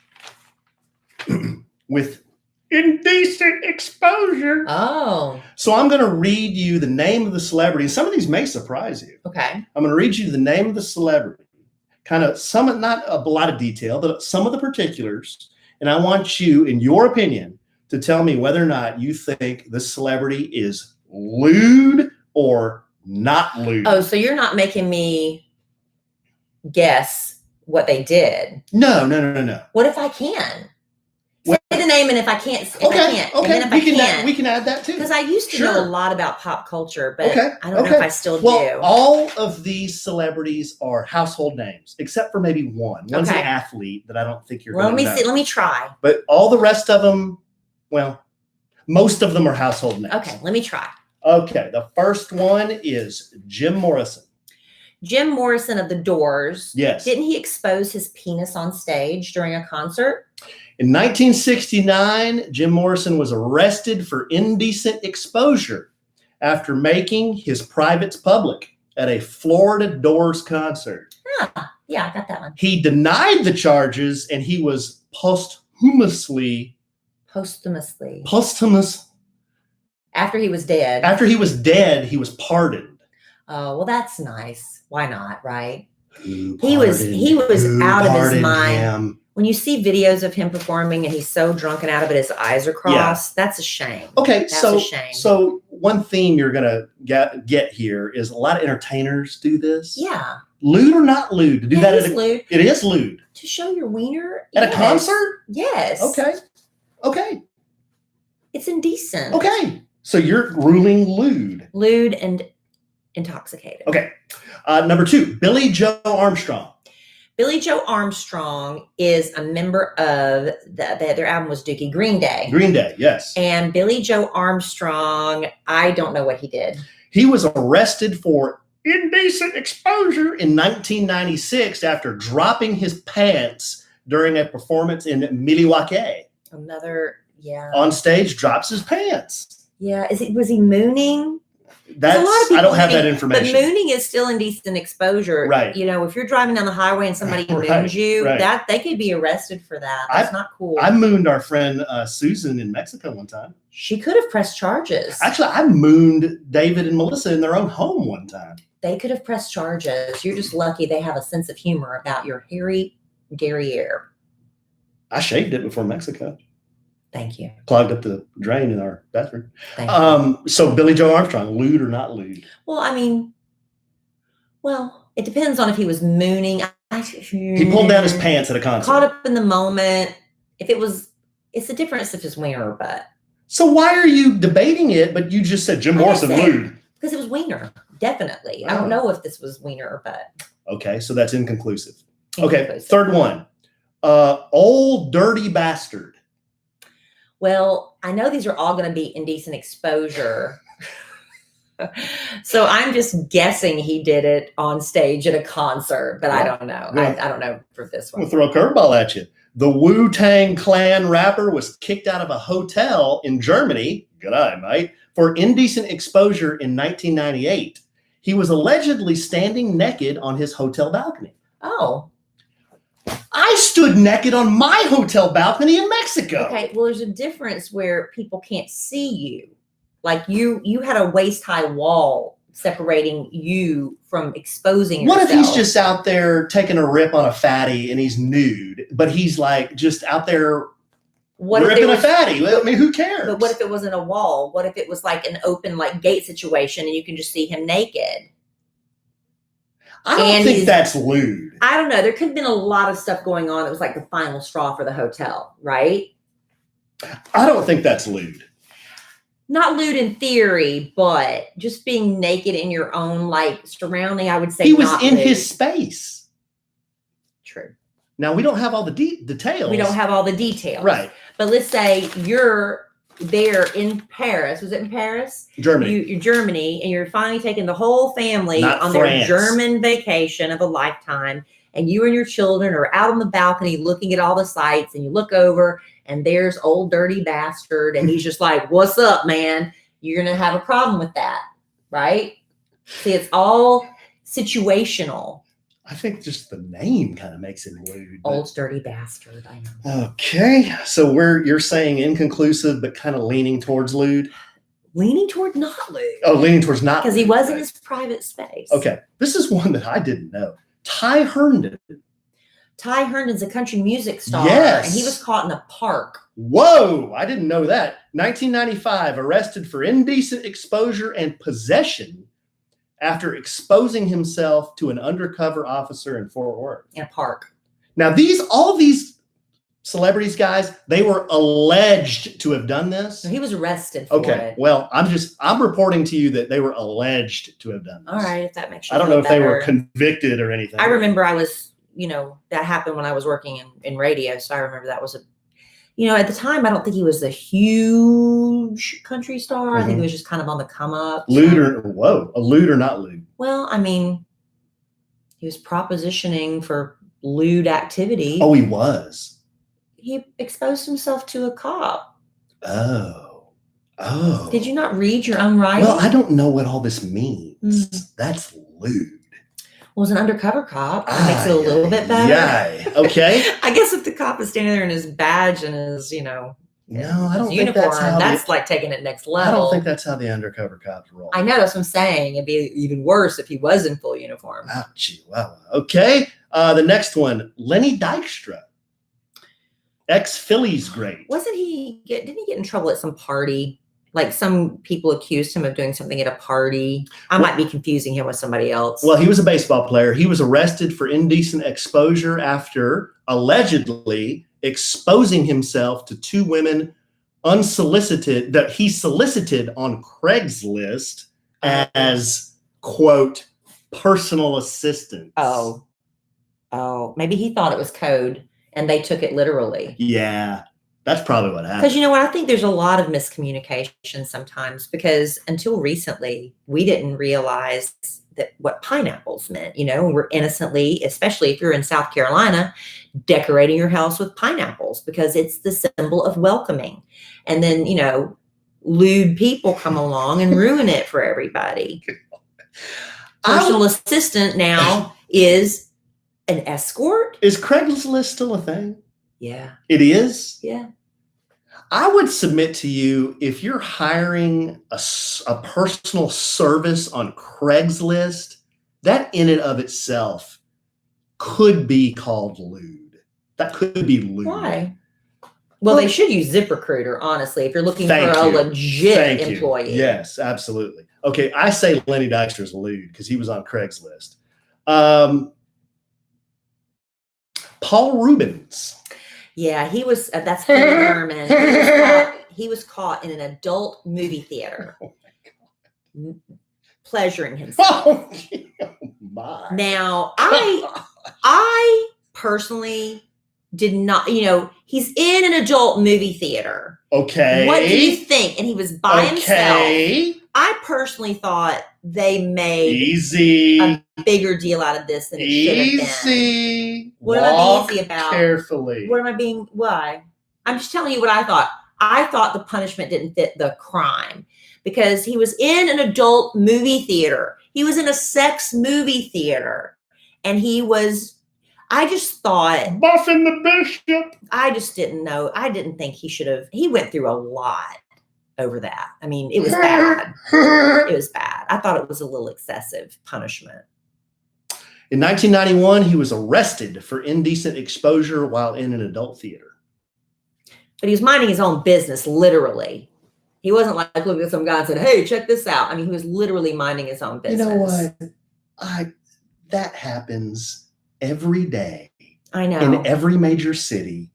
with indecent exposure. Oh. So I'm going to read you the name of the celebrity. Some of these may surprise you. Okay. I'm going to read you the name of the celebrity. Kind of not a lot of detail, but some of the particulars. And I want you, in your opinion, to tell me whether or not you think this celebrity is lewd or not lewd. Oh, so you're not making me guess what they did? No. What if I can? Say the name, and if I can't, Okay. And then We can add that too. Because I used to know a lot about pop culture, but I don't know if I still Well, do. all of these celebrities are household names, except for maybe one. One's an athlete that I don't think you're going to know. Let me try. But all the rest of them, well, most of them are household names. Okay, let me try. Okay, the first one is Jim Morrison. Jim Morrison of The Doors. Yes. Didn't he expose his penis on stage during a concert? In 1969, Jim Morrison was arrested for indecent exposure after making his privates public at a Florida Doors concert. Yeah, I got that one. He denied the charges, and he was posthumously. After he was dead. After he was dead, he was pardoned. Oh, well, that's nice. Why not, right? He was out of his mind. Him? When you see videos of him performing and he's so drunk and out of it, his eyes are crossed. That's a shame. Okay, that's a shame. So one theme you're gonna get here is a lot of entertainers do this. Yeah. Lewd or not lewd? To do that lewd. It is lewd. To show your wiener at a concert? Yes. Okay. It's indecent. Okay. So you're ruling lewd. Lewd and intoxicated. Okay. Number 2, Billie Joe Armstrong. Billie Joe Armstrong is a member of their album was Dookie Green Day. Green Day, yes. And Billie Joe Armstrong, I don't know what he did. He was arrested for indecent exposure in 1996 after dropping his pants during a performance in Milwaukee. On stage, drops his pants. Yeah, was he mooning? I don't have that information. But mooning is still indecent exposure. Right. If you're driving down the highway and somebody moons you, that they could be arrested for that. That's not cool. I mooned our friend Susan in Mexico one time. She could have pressed charges. Actually, I mooned David and Melissa in their own home one time. They could have pressed charges. You're just lucky they have a sense of humor about your hairy derriere. I shaved it before Mexico. Thank you. Clogged up the drain in our bathroom. Thank you. So Billie Joe Armstrong, lewd or not lewd? Well, it depends on if he was mooning. He pulled down his pants at a concert. Caught up in the moment. It's the difference if it's wiener or butt. So why are you debating it? But you just said Jim Morrison lewd. Because it was wiener, definitely. I don't know if this was wiener or butt. Okay, so that's inconclusive. Okay, third one. Old dirty bastard. Well, I know these are all going to be indecent exposure. So I'm just guessing he did it on stage at a concert, but I don't know. I don't know for this one. We'll throw a curveball at you. The Wu-Tang Clan rapper was kicked out of a hotel in Germany, good eye, mate, for indecent exposure in 1998. He was allegedly standing naked on his hotel balcony. Oh. I stood naked on my hotel balcony in Mexico. Okay, well, there's a difference where people can't see you. Like you had a waist-high wall separating you from exposing yourself. What if he's just out there taking a rip on a fatty and he's nude, but he's like just out there ripping a fatty? I mean, who cares? But what if it wasn't a wall? What if it was like an open like gate situation and you can just see him naked? I don't think that's lewd. I don't know. There could have been a lot of stuff going on that was like the final straw for the hotel, right? I don't think that's lewd. Not lewd in theory, but just being naked in your own like surrounding, I would say he was in his space. True. Now we don't have all the details. We don't have all the details. Right. But let's say you're there in Paris. Was it in Paris? Germany. You're Germany, and you're finally taking the whole family Not on France. their German vacation of a lifetime. And you and your children are out on the balcony looking at all the sights, and you look over and there's old dirty bastard. And he's just like, what's up, man? You're going to have a problem with that, right? See, it's all situational. I think just the name kind of makes it lewd. Old dirty bastard. I know. Okay. So you're saying inconclusive, but kind of leaning towards lewd? Leaning toward not lewd. Oh, leaning towards not Because he lewd, was in right. his private space. Okay. This is one that I didn't know. Ty Herndon. Ty Herndon's a country music star. Yes. And he was caught in a park. Whoa, I didn't know that. 1995, arrested for indecent exposure and possession after exposing himself to an undercover officer in Fort Worth. In a park. Now, all these celebrities, guys, they were alleged to have done this. So he was arrested for Okay, it. well, I'm reporting to you that they were alleged to have done this. All right, if that makes you I don't feel know if they were better. convicted or anything. I remember that happened when I was working in radio. So I remember that was at the time, I don't think he was a huge country star. I think he was just kind of on the come up. Lewd or not lewd? Well, I mean, he was propositioning for lewd activity. Oh, he was. He exposed himself to a cop. Oh. Did you not read your own writing? Well, I don't know what all this means. That's lewd. Well, as an undercover cop, that makes it a little bit better. Yeah. Okay. I guess if the cop is standing there in his badge and his, No, I don't think uniform, that's how that's like taking it next level. I don't think that's how the undercover cops roll. I know, that's what I'm saying. It'd be even worse if he was in full uniform. Ouchie, wow. Okay. The next one, Lenny Dykstra, ex-Phillies great. Didn't he get in trouble at some party? Like some people accused him of doing something at a party. I might be confusing him with somebody else. Well, he was a baseball player. He was arrested for indecent exposure after allegedly exposing himself to two women unsolicited that he solicited on Craigslist as, quote, personal assistants. Oh, maybe he thought it was code and they took it literally. Yeah, that's probably what happened. Because you know what? I think there's a lot of miscommunication sometimes because until recently, we didn't realize that what pineapples meant. We're innocently, especially if you're in South Carolina, decorating your house with pineapples because it's the symbol of welcoming. And then, lewd people come along and ruin it for everybody. Personal assistant now is an escort. Is Craigslist still a thing? Yeah. It is? Yeah. I would submit to you, if you're hiring a personal service on Craigslist, that in and of itself could be called lewd. That could be lewd. Why? Well, they should use ZipRecruiter, honestly, if you're looking for a legit employee. Yes, absolutely. Okay, I say Lenny Dykstra's lewd because he was on Craigslist. Paul Rubens. Yeah, he was. That's Phil Herman. He was caught in an adult movie theater, pleasuring himself. Oh my! Now, I personally did not. He's in an adult movie theater. Okay. What do you think? And he was by himself. I personally thought they made a bigger deal out of this than it should have been. What am I being easy about? Carefully. Why? I'm just telling you what I thought. I thought the punishment didn't fit the crime because he was in an adult movie theater. He was in a sex movie theater. And I just thought. Buffing the bishop. I just didn't know. I didn't think he went through a lot over that. I mean, it was bad. It was bad. I thought it was a little excessive punishment. In 1991, he was arrested for indecent exposure while in an adult theater. But he was minding his own business, literally. He wasn't like looking at some guy and said, hey, check this out. I mean, he was literally minding his own business. You know what? That happens every day. I know. In every major city.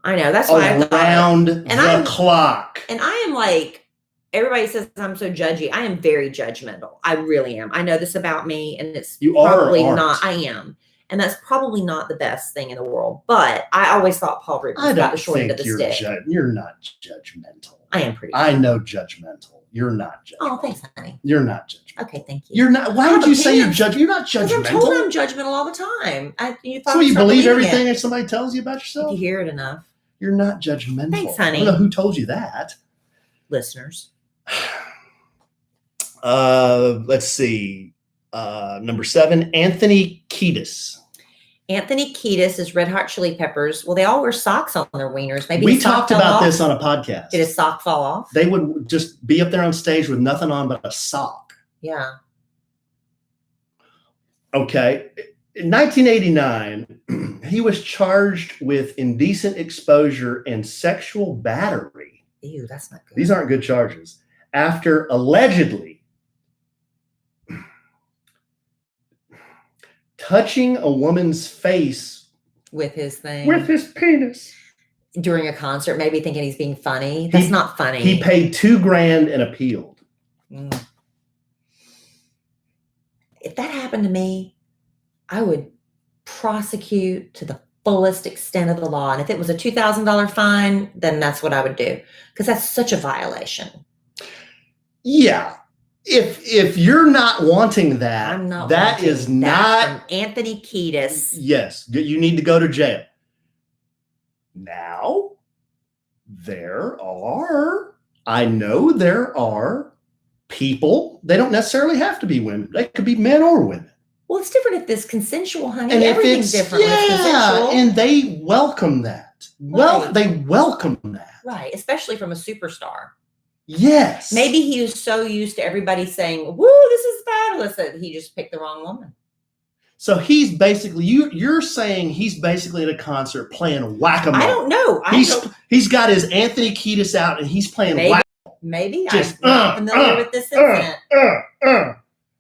I know. That's why I thought. Around the clock. And I am like, everybody says I'm so judgy. I am very judgmental. I really am. I know this about me, and it's probably not. I am. And that's probably not the best thing in the world. But I always thought Paul Rubens got the short end of the stick. You're not judgmental. I am pretty. I know judgmental. You're not judgmental. Oh, thanks, honey. You're not judgmental. Okay, thank you. You're not. Why would you say you're judgmental? You're not Because I'm judgmental. told I'm judgmental all the time. So you believe everything that somebody tells you about yourself? If you hear it enough. You're not judgmental. Thanks, honey. I don't know who told you that. Listeners. Let's see. Number 7, Anthony Kiedis. Anthony Kiedis is Red Hot Chili Peppers. Well, they all wear socks on their wieners. Maybe we talked about this on a podcast. Did his sock fall off? They would just be up there on stage with nothing on but a sock. Yeah. Okay. In 1989, he was charged with indecent exposure and sexual battery. Ew, that's not good. These aren't good charges. After allegedly touching a woman's face with his thing. With his penis. During a concert, maybe thinking he's being funny. That's not funny. He paid $2,000 and appealed. Mm. If that happened to me, I would prosecute to the fullest extent of the law. And if it was a $2,000 fine, then that's what I would do. Because that's such a violation. Yeah. If you're not wanting that, I'm not that is not from Anthony Kiedis. Yes, you need to go to jail. Now, I know there are people, they don't necessarily have to be women. They could be men or women. Well, it's different if it's consensual, honey. And everything's different when it's consensual. And they welcome that. Well, Right. they welcome that. Right, especially from a superstar. Yes. Maybe he was so used to everybody saying, woo, this is fabulous, that he just picked the wrong woman. So he's basically, you're saying he's basically at a concert playing whack-a-mole. I don't know. He's got his Anthony Kiedis out and he's playing whack-a-mole. Maybe. Just, I'm not familiar with this incident.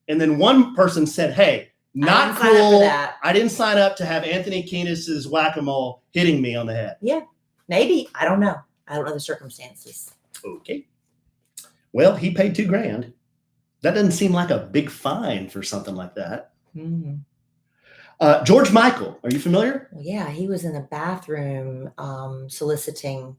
And then one person said, hey, not I didn't sign up for cool. that. I didn't sign up to have Anthony Kiedis' whack-a-mole hitting me on the head. Yeah, maybe. I don't know. I don't know the circumstances. Okay. Well, he paid $2,000. That doesn't seem like a big fine for something like that. Mm-hmm. George Michael, are you familiar? Well, yeah, he was in a bathroom soliciting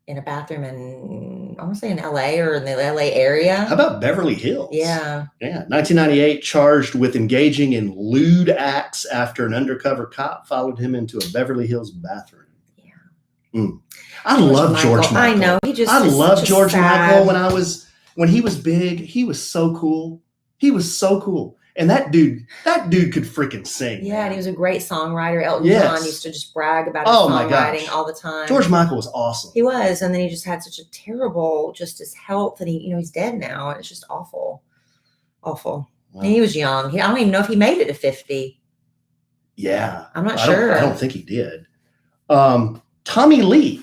in a bathroom in, I want to say in LA or in the LA area. How about Beverly Hills? Yeah. Yeah. 1998, charged with engaging in lewd acts after an undercover cop followed him into a Beverly Hills bathroom. Yeah. I love George Michael. I know. I love George Michael when he was big. He was so cool. He was so cool. And that dude could freaking sing. Yeah, man. and he was a great songwriter. Elton Yes. John used to just brag about his songwriting all the time. George Michael was awesome. He was, and then he just had such a terrible, just his health, and he's dead now, and it's just awful, awful. Wow. And he was young. I don't even know if he made it to 50. Yeah, I'm not sure. I don't think he did. Tommy Lee,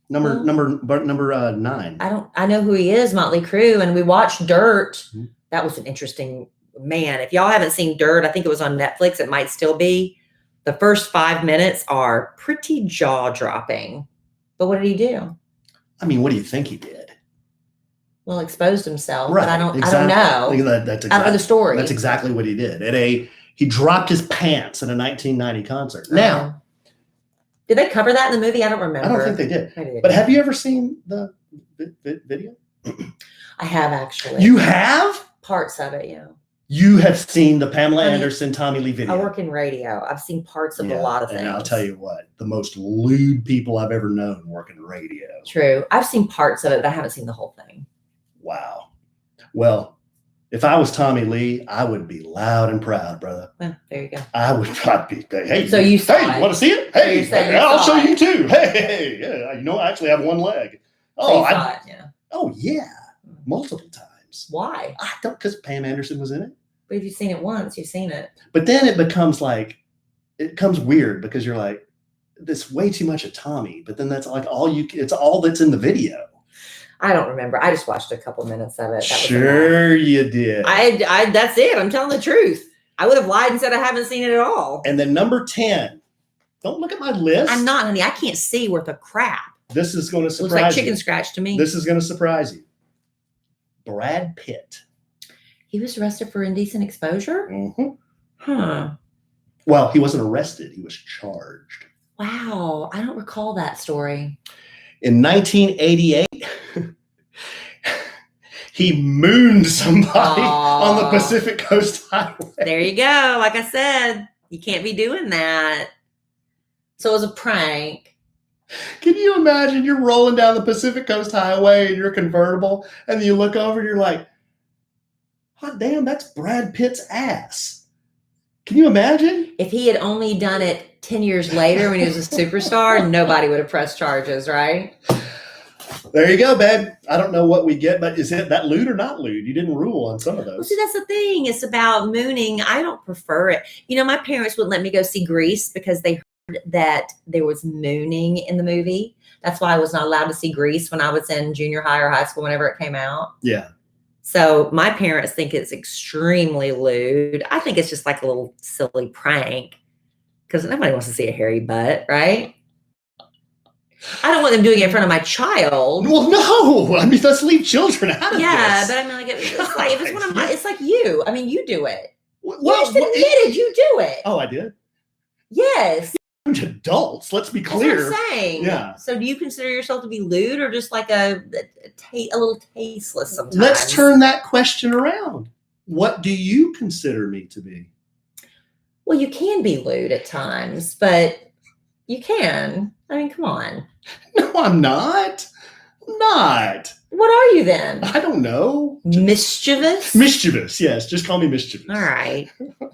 number 9. I know who he is, Motley Crue, and we watched Dirt. Mm-hmm. That was an interesting man. If y'all haven't seen Dirt, I think it was on Netflix. It might still be. The first 5 minutes are pretty jaw-dropping. But what did he do? I mean, what do you think he did? Well, exposed himself. Right, But I don't exactly. know. That's I don't know the story. That's exactly what he did. He dropped his pants at a 1990 concert. Now, did they cover that in the movie? I don't remember. I don't think they did. Maybe they But did. have you ever seen the video? I have actually. You have? Parts of it, yeah. You have seen the Pamela Anderson, Tommy Lee video. I work in radio. I've seen parts of a lot of things. And I'll tell you what, the most lewd people I've ever known work in radio. True. I've seen parts of it, but I haven't seen the whole thing. Wow. Well, if I was Tommy Lee, I would be loud and proud, brother. Well, there you go. I would not be. Hey, So you saw hey, it. You want to see it? So Hey, you're saying you I'll saw show it. you too. Hey, yeah. I actually have one leg. So you saw it, yeah. Oh yeah, multiple times. Why? I don't, because Pam Anderson was in it. But if you've seen it once, you've seen it. But then it becomes weird because you're like, this way too much of Tommy. But then that's like it's all that's in the video. I don't remember. I just watched a couple minutes of it. That was Sure you did. I that's it. I'm telling the truth. I would have lied and said I haven't seen it at all. And then number 10. Don't look at my list. I'm not, honey. I can't see worth a crap. This is going to surprise Looks like you. chicken scratch to me. This is going to surprise you. Brad Pitt. He was arrested for indecent exposure? Mm-hmm. Huh. Well, he wasn't arrested. He was charged. Wow. I don't recall that story. In 1988, he mooned somebody on the Pacific Coast Highway. There you go. Like I said, you can't be doing that. So it was a prank. Can you imagine you're rolling down the Pacific Coast Highway in your convertible, and then you look over and you're like, hot damn, that's Brad Pitt's ass. Can you imagine? If he had only done it 10 years later when he was a superstar, nobody would have pressed charges, right? There you go, babe. I don't know what we get, but is it that lewd or not lewd? You didn't rule on some of those. Well, see, that's the thing. It's about mooning. I don't prefer it. You know, my parents wouldn't let me go see Grease because they heard that there was mooning in the movie. That's why I was not allowed to see Grease when I was in junior high or high school, whenever it came out. Yeah. So my parents think it's extremely lewd. I think it's just like a little silly prank because nobody wants to see a hairy butt, right? I don't want them doing it in front of my child. Well, no. I mean, let's leave children out of this. Yeah, but I mean, like, it's like if it's one of my, it's like you. I mean, you do it. Well, You just admitted you do it. Oh, I did? Yes. Adults, let's be That's clear. what I'm saying. Yeah. So do you consider yourself to be lewd or just like a little tasteless sometimes? Let's turn that question around. What do you consider me to be? Well, you can be lewd at times, but you can. I mean, come on. No, I'm not. I'm not. What are you then? I don't know. Mischievous? Mischievous, yes. Just call me mischievous. All right.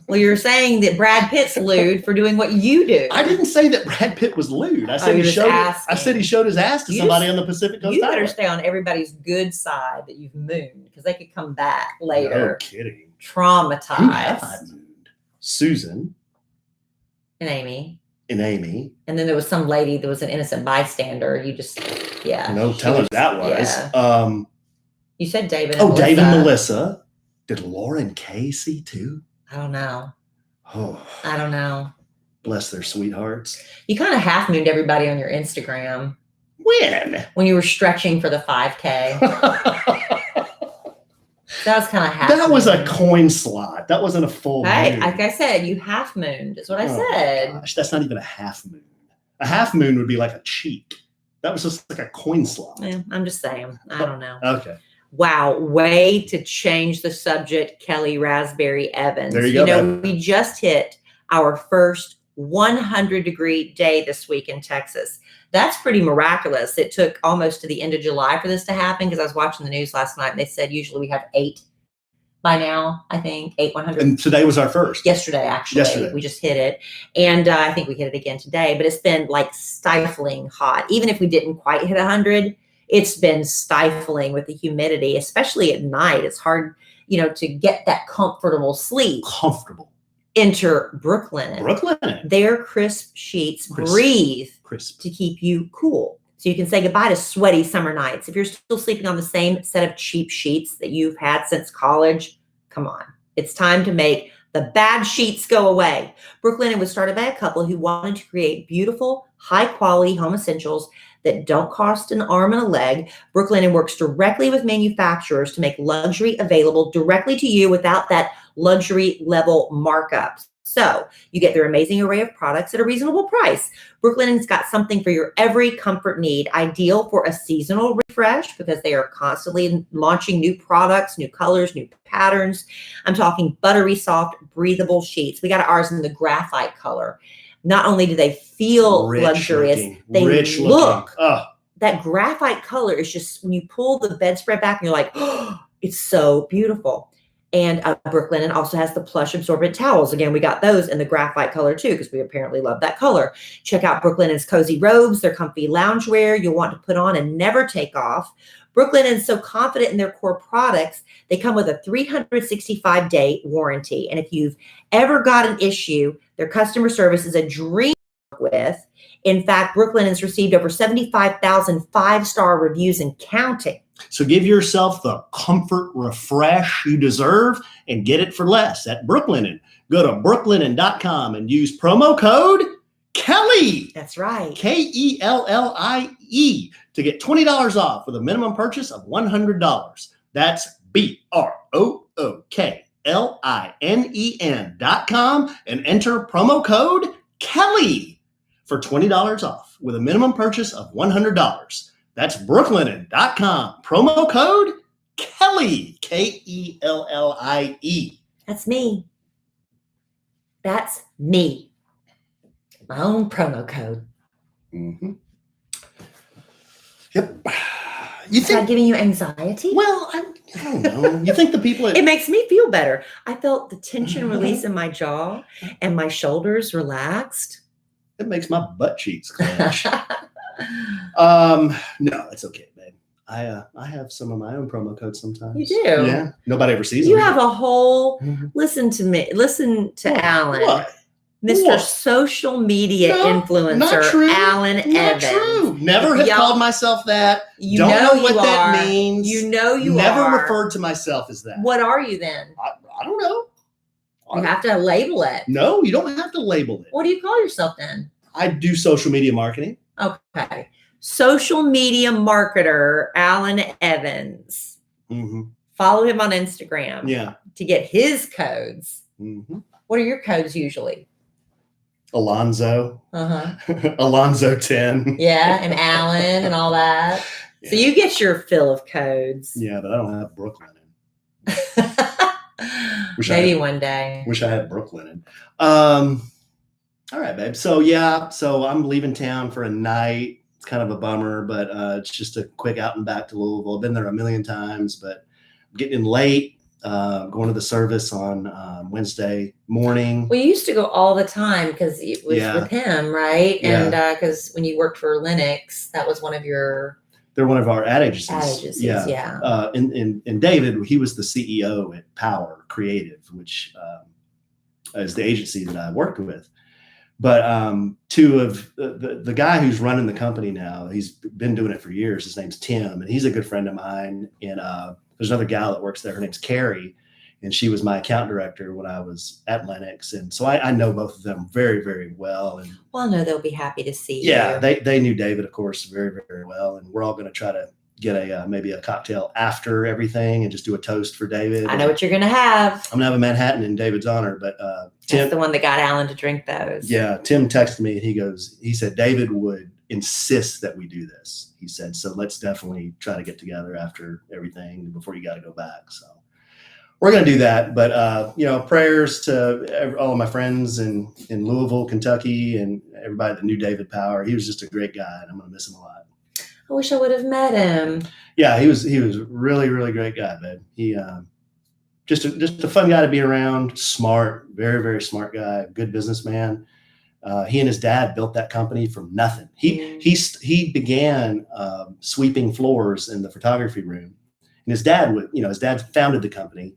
Well, you're saying that Brad Pitt's lewd for doing what you do. I didn't say that Brad Pitt was lewd. I said you're just asking. I said he showed his ass to somebody on the Pacific Coast You Highway. better stay on everybody's good side that you've mooned because they could come back No later kidding. traumatized. Who have I mooned? Susan And Amy. and Amy. And then there was some lady that was an innocent bystander. You just, yeah. No telling who that was. Yeah. You said David and Oh, Melissa. David and Melissa. Did Lauren Casey too? I don't know. Oh, I don't know. bless their sweethearts. You kind of half mooned everybody on your Instagram When you were stretching for the 5K. That was kind of half. That was a mooned. coin slot. That wasn't a full Hey, moon. like I said, you half mooned is what I Oh, said. gosh, that's not even a half moon. A half moon would be like a cheek. That was just like a coin slot. Yeah, I'm just saying. I don't know. Okay. Wow, way to change the subject, Kellie Rasberry Evans. There you go, babe. We just hit our first 100-degree day this week in Texas. That's pretty miraculous. It took almost to the end of July for this to happen because I was watching the news last night and they said usually we have 8 by now, I think, 100. And today was our first. Yesterday, actually. Yesterday. We just hit it. And I think we hit it again today, but it's been like stifling hot. Even if we didn't quite hit 100, it's been stifling with the humidity, especially at night. It's hard, to get that comfortable sleep. Comfortable. Enter Brooklyn. Their crisp sheets breathe to keep you cool. So you can say goodbye to sweaty summer nights. If you're still sleeping on the same set of cheap sheets that you've had since college, come on. It's time to make the bad sheets go away. Brooklyn was started by a couple who wanted to create beautiful, high-quality home essentials that don't cost an arm and a leg. Brooklyn works directly with manufacturers to make luxury available directly to you without that luxury level markups. So you get their amazing array of products at a reasonable price. Brooklyn's got something for your every comfort need, ideal for a seasonal refresh because they are constantly launching new products, new colors, new patterns. I'm talking buttery soft, breathable sheets. We got ours in the graphite color. Not only do they feel luxurious, they look. That graphite color is just, when you pull the bedspread back and you're like, oh, it's so beautiful. And Brooklyn also has the plush absorbent towels. Again, we got those in the graphite color too, because we apparently love that color. Check out Brooklyn's cozy robes, their comfy loungewear you'll want to put on and never take off. Brooklyn is so confident in their core products, they come with a 365-day warranty. And if you've ever got an issue, their customer service is a dream to work with. In fact, Brooklyn has received over 75,000 5-star reviews and counting. So give yourself the comfort refresh you deserve and get it for less at Brooklinen. Go to brooklinen.com and use promo code Kellie. That's right. Kellie to get $20 off with a minimum purchase of $100. That's BROOKLINEN.com and enter promo code Kellie for $20 off with a minimum purchase of $100. That's brooklinen.com. Promo code Kellie, Kellie. That's me. That's me. My own promo code. Mm-hmm. Yep. Is that giving you anxiety? Well, I don't know. You think the people It makes me feel better. I felt the tension release in my jaw and my shoulders relaxed. It makes my butt cheeks clench. No, it's okay, babe. I have some of my own promo codes sometimes. You do? Yeah. Nobody ever sees You them. have a whole, listen to me, listen to Alan. What? Mr. What? Social media No, influencer, not true. Alan Not Evans. true. Never have called myself that. You Don't know know what you that are. means. You know you Never are. referred to myself as that. What are you then? I don't know. You have to label it. No, you don't have to label it. What do you call yourself then? I do social media marketing. Okay. Social media marketer, Alan Evans. Mm-hmm. Follow him on Instagram. Yeah. To get his codes. Mm-hmm. What are your codes usually? Alonzo. Uh-huh. Alonzo 10. Yeah, and Alan and all that. Yeah. So you get your fill of codes. Yeah, but I don't have Brooklyn in. Maybe one day. Wish I had Brooklyn in. All right, babe. So I'm leaving town for a night. It's kind of a bummer, but it's just a quick out and back to Louisville. I've been there a million times, but I'm getting in late. Going to the service on Wednesday morning. Well, you used to go all the time because it was with him, right? Yeah. And because when you worked for Linux, that was one of your... They're one of our ad agencies. Ad agencies, yeah. And David, he was the CEO at Power Creative, which is the agency that I worked with. But two of the guy who's running the company now, he's been doing it for years. His name's Tim, and he's a good friend of mine. And there's another gal that works there. Her name's Carrie, and she was my account director when I was at Linux. And so I know both of them very, very well. And well, I know they'll be happy to see you. Yeah, they knew David, of course, very, very well. And we're all going to try to get maybe a cocktail after everything and just do a toast for David. I know what you're going to have. I'm going to have a Manhattan in David's honor. But Tim, that's the one that got Alan to drink those. Yeah, Tim texted me and he said, David would insist that we do this. He said, so let's definitely try to get together after everything before you got to go back. So we're going to do that. But, prayers to all of my friends in Louisville, Kentucky, and everybody that knew David Power. He was just a great guy, and I'm going to miss him a lot. I wish I would have met him. Yeah, he was really, really great guy, babe. He just a fun guy to be around, smart, very, very smart guy, good businessman. He and his dad built that company from nothing. He began sweeping floors in the photography room, and his dad founded the company.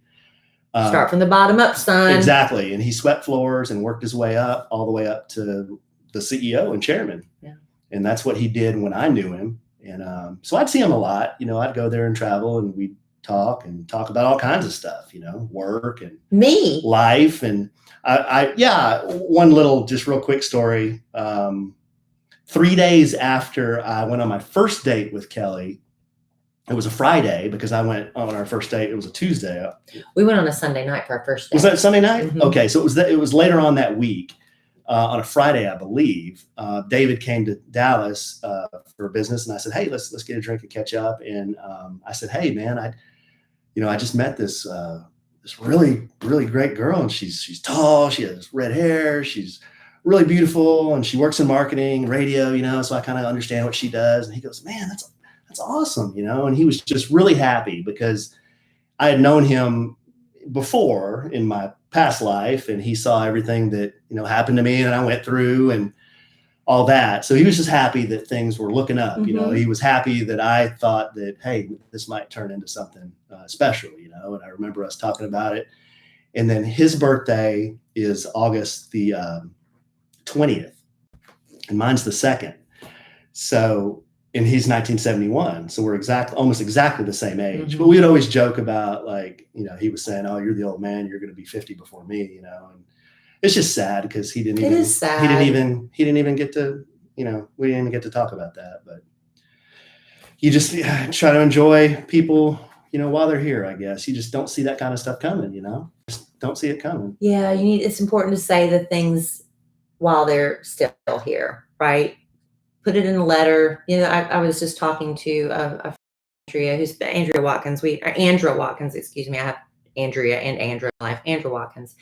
Start from the bottom up, son. Exactly, and he swept floors and worked his way up, all the way up to the CEO and chairman. Yeah, and that's what he did when I knew him. And so I'd see him a lot. I'd go there and travel, and we'd talk about all kinds of stuff. Work and life and. One little, just real quick story. 3 days after I went on my first date with Kellie, it was a Friday because I went on our first date. It was a Tuesday. We went on a Sunday night for our first date. Was that Sunday night? Mm-hmm. Okay, so it was later on that week, on a Friday, I believe. David came to Dallas for business, and I said, "Hey, let's get a drink and catch up." And I said, "Hey, man, I just met this really, really great girl, and she's tall, she has red hair, she's really beautiful, and she works in marketing, radio, so I kind of understand what she does." And he goes, "Man, that's awesome," and he was just really happy because I had known him before in my past life, and he saw everything that, happened to me and I went through and all that. So he was just happy that things were looking up. Mm-hmm. He was happy that I thought that, hey, this might turn into something special, and I remember us talking about it. And then his birthday is August the 20th, and mine's the 2nd. So, and he's 1971. So we're almost exactly the same age. Mm-hmm. But we'd always joke about, like, he was saying, "Oh, you're the old man, you're going to be 50 before me," and it's just sad because he didn't even get to, we didn't even get to talk about that. But you just try to enjoy people, while they're here, I guess. You just don't see that kind of stuff coming, just don't see it coming. Yeah. It's important to say the things while they're still here, right? put it in a letter. I was just talking to a Andrea Watkins. Andrea Watkins, excuse me. I have Andrea and Andrea in life. Andrea Watkins.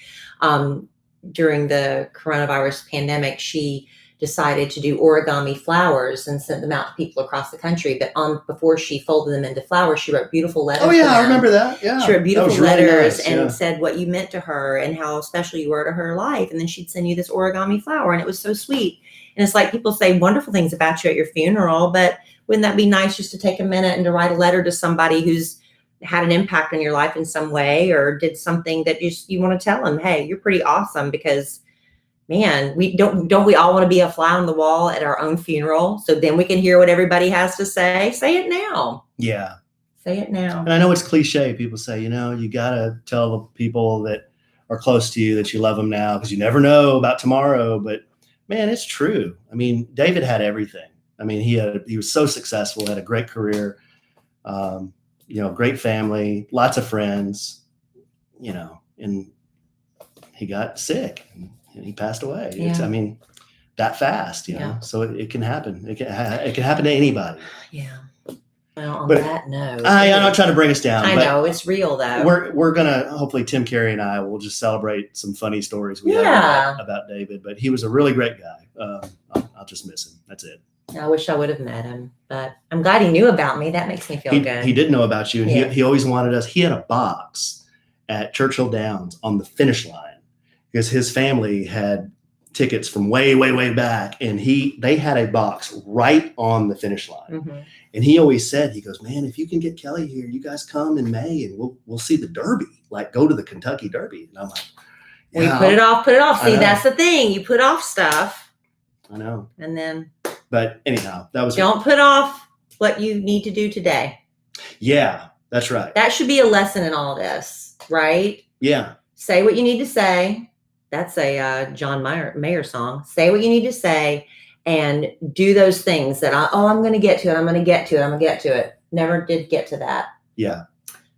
During the coronavirus pandemic, she decided to do origami flowers and sent them out to people across the country. But before she folded them into flowers, she wrote beautiful letters. Oh yeah, I remember that. Yeah, she wrote beautiful really letters nice, and said what you meant to her and how special you were to her life. And then she'd send you this origami flower, and it was so sweet. And it's like people say wonderful things about you at your funeral, but wouldn't that be nice just to take a minute and to write a letter to somebody who's had an impact on your life in some way or did something that you want to tell them, hey, you're pretty awesome, because man, we don't we all want to be a fly on the wall at our own funeral? So then we can hear what everybody has to say. Say it now. Yeah. Say it now. And I know it's cliche. People say, you got to tell the people that are close to you that you love them now, because you never know about tomorrow. But man, it's true. I mean, David had everything. I mean, he was so successful, had a great career, great family, lots of friends, and he got sick and he passed away. Yeah. That fast, so it can happen. It can happen to anybody. Yeah. Well, that note. I'm not trying to bring us down. I know it's real though. We're gonna, hopefully Tim Carey and I will just celebrate some funny stories we have about David. But he was a really great guy. I'll just miss him. That's it. I wish I would have met him, but I'm glad he knew about me. That makes me feel good. He did know about you, and he always wanted us. He had a box at Churchill Downs on the finish line because his family had tickets from way, way, way back, and they had a box right on the finish line. Mm-hmm. And he always said, he goes, man, if you can get Kellie here, you guys come in May and we'll see the Derby, like go to the Kentucky Derby. And I'm like, we put it off. See, that's the thing. You put off stuff. I know. And then. But anyhow, don't put off what you need to do today. Yeah, that's right. That should be a lesson in all this, right? Yeah. Say what you need to say. That's a John Mayer song. Say what you need to say and do those things that I'm going to get to it. I'm going to get to it. I'm going to get to it. Never did get to that. Yeah.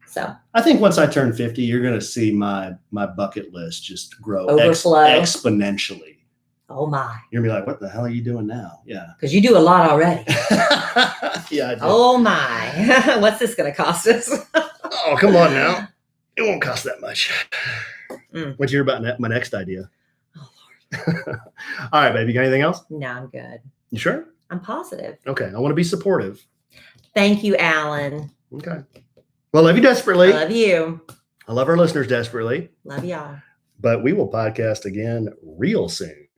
So I think once I turn 50, you're going to see my bucket list just grow exponentially. Oh my. You're going to be like, what the hell are you doing now? Yeah. Because you do a lot already. Yeah, I do. Oh my. What's this going to cost us? Oh, come on now. It won't cost that much. What'd you hear about my next idea? Oh, Lord. All right, baby. You got anything else? No, I'm good. You sure? I'm positive. Okay. I want to be supportive. Thank you, Alan. Okay. Well, I love you desperately. I love you. I love our listeners desperately. Love y'all. But we will podcast again real soon.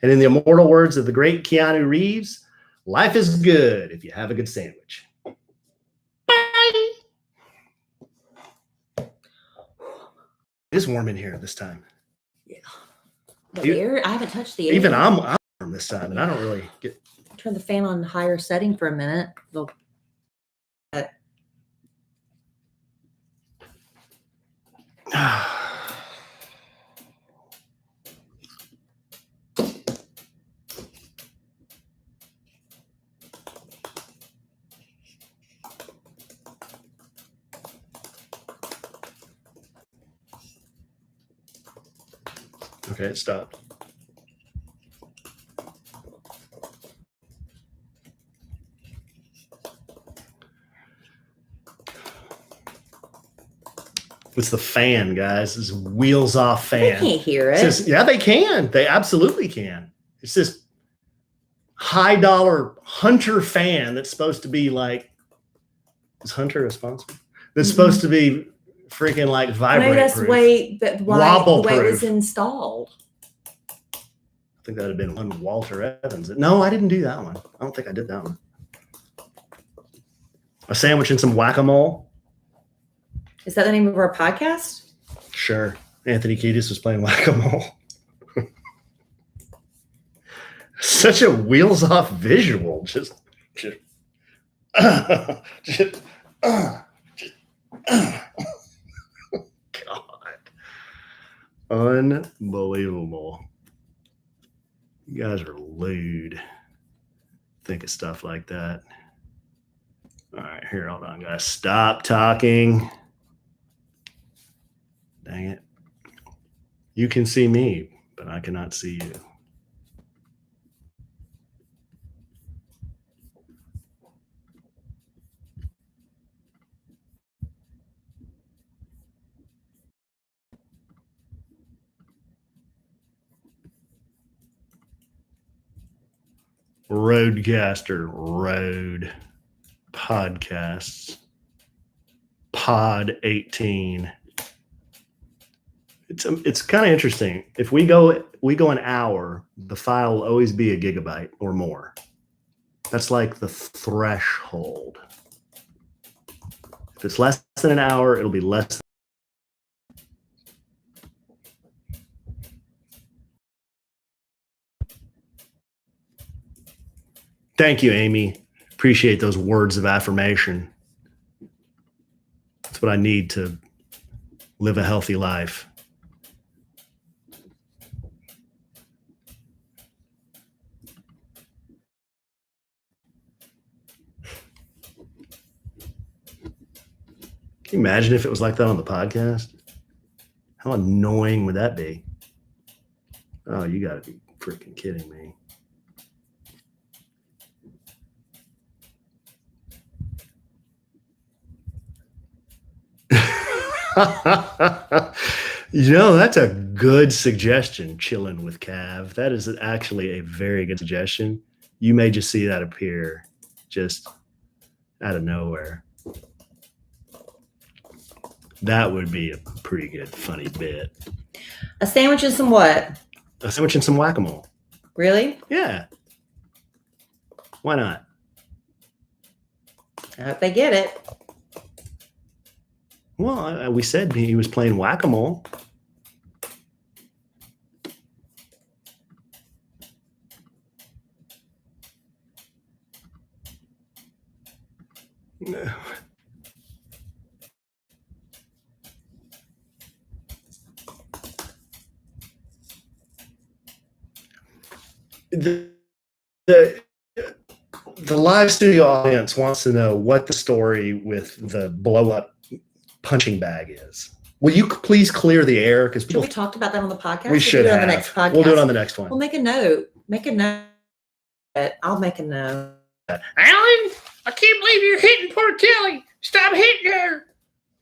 And in the immortal words of the great Keanu Reeves, life is good if you have a good sandwich. Bye. It is warm in here this time. Yeah. The air, I haven't touched the air. Even I'm warm this time, and I don't really get. Turn the fan on higher setting for a minute. Okay, it stopped. It's the fan, guys. It's wheels off fan. They can't hear it. Yeah, they can. They absolutely can. It's this high dollar Hunter fan that's supposed to be like, is Hunter a sponsor? That's supposed to be freaking like vibrate proof. That's the way it was installed. I think that'd have been one Walter Evans. No, I didn't do that one. I don't think I did that one. A sandwich and some whack-a-mole. Is that the name of our podcast? Sure. Anthony Kiedis was playing whack-a-mole. Such a wheels off visual. God. Unbelievable. You guys are lewd. Think of stuff like that. All right, here, hold on, guys. Stop talking. Dang it. You can see me, but I cannot see you. Roadcaster, Road Podcasts, Pod 18. It's kind of interesting. If we go an hour, the file will always be a gigabyte or more. That's like the threshold. If it's less than an hour, it'll be less. Thank you, Amy. Appreciate those words of affirmation. That's what I need to live a healthy life. Can you imagine if it was like that on the podcast? How annoying would that be? Oh, you got to be freaking kidding me. That's a good suggestion, chilling with Cav. That is actually a very good suggestion. You may just see that appear just out of nowhere. That would be a pretty good, funny bit. A sandwich and some what? A sandwich and some whack-a-mole. Really? Yeah. Why not? I hope they get it. Well, we said he was playing whack-a-mole. No. The live studio audience wants to know what the story with the blow-up punching bag is. Will you please clear the air? Because we talked about that on the podcast. We should do it have. on the next podcast. We'll do it on the next one. We'll make a note. I'll make a note. Alan, I can't believe you're hitting poor Kellie. Stop hitting her.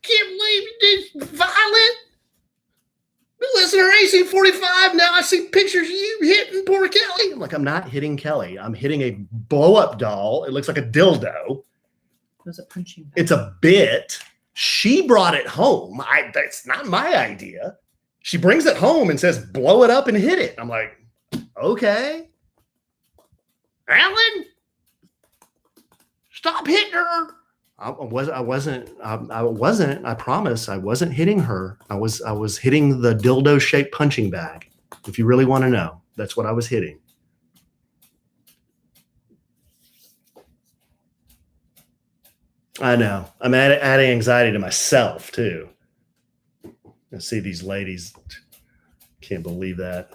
Can't believe you did violent. Listener AC45. Now I see pictures of you hitting poor Kellie. I'm like, I'm not hitting Kellie. I'm hitting a blow-up doll. It looks like a dildo. It was a punching bag. It's a bit. She brought it home. That's not my idea. She brings it home and says, blow it up and hit it. I'm like, okay. Alan, stop hitting her. I promise I wasn't hitting her. I was hitting the dildo shaped punching bag. If you really want to know, that's what I was hitting. I know. I'm adding anxiety to myself too. I see these ladies. Can't believe that.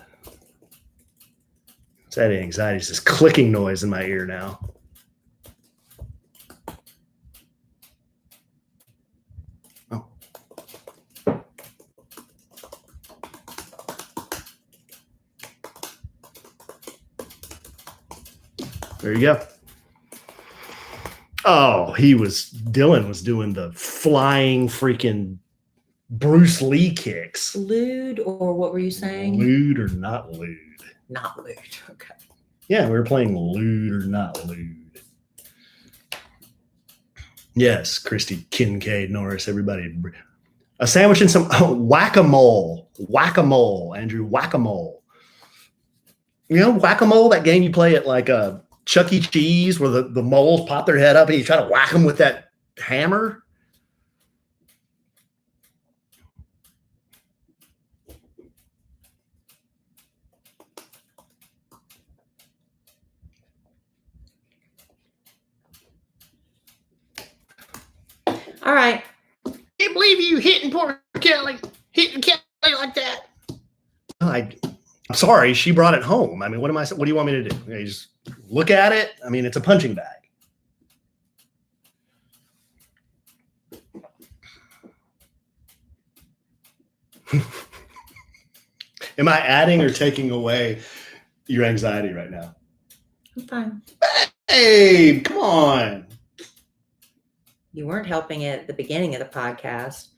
It's adding anxiety. It's this clicking noise in my ear now. Oh. There you go. Oh, Dylan was doing the flying freaking Bruce Lee kicks. Lewd, or what were you saying? Lewd or not lewd? Not lewd. Okay. Yeah, we were playing lewd or not lewd. Yes, Christy Kincaid Norris, everybody. A sandwich and some whack-a-mole. Whack-a-mole, Andrew, whack-a-mole. You know, whack-a-mole, that game you play at like a Chuck E. Cheese where the moles pop their head up and you try to whack them with that hammer. All right. Can't believe you hitting poor Kellie. Hitting Kellie like that. I'm sorry, she brought it home. I mean, what do you want me to do? You just look at it. I mean, it's a punching bag. Am I adding or taking away your anxiety right now? I'm fine. Hey, come on. You weren't helping it at the beginning of the podcast.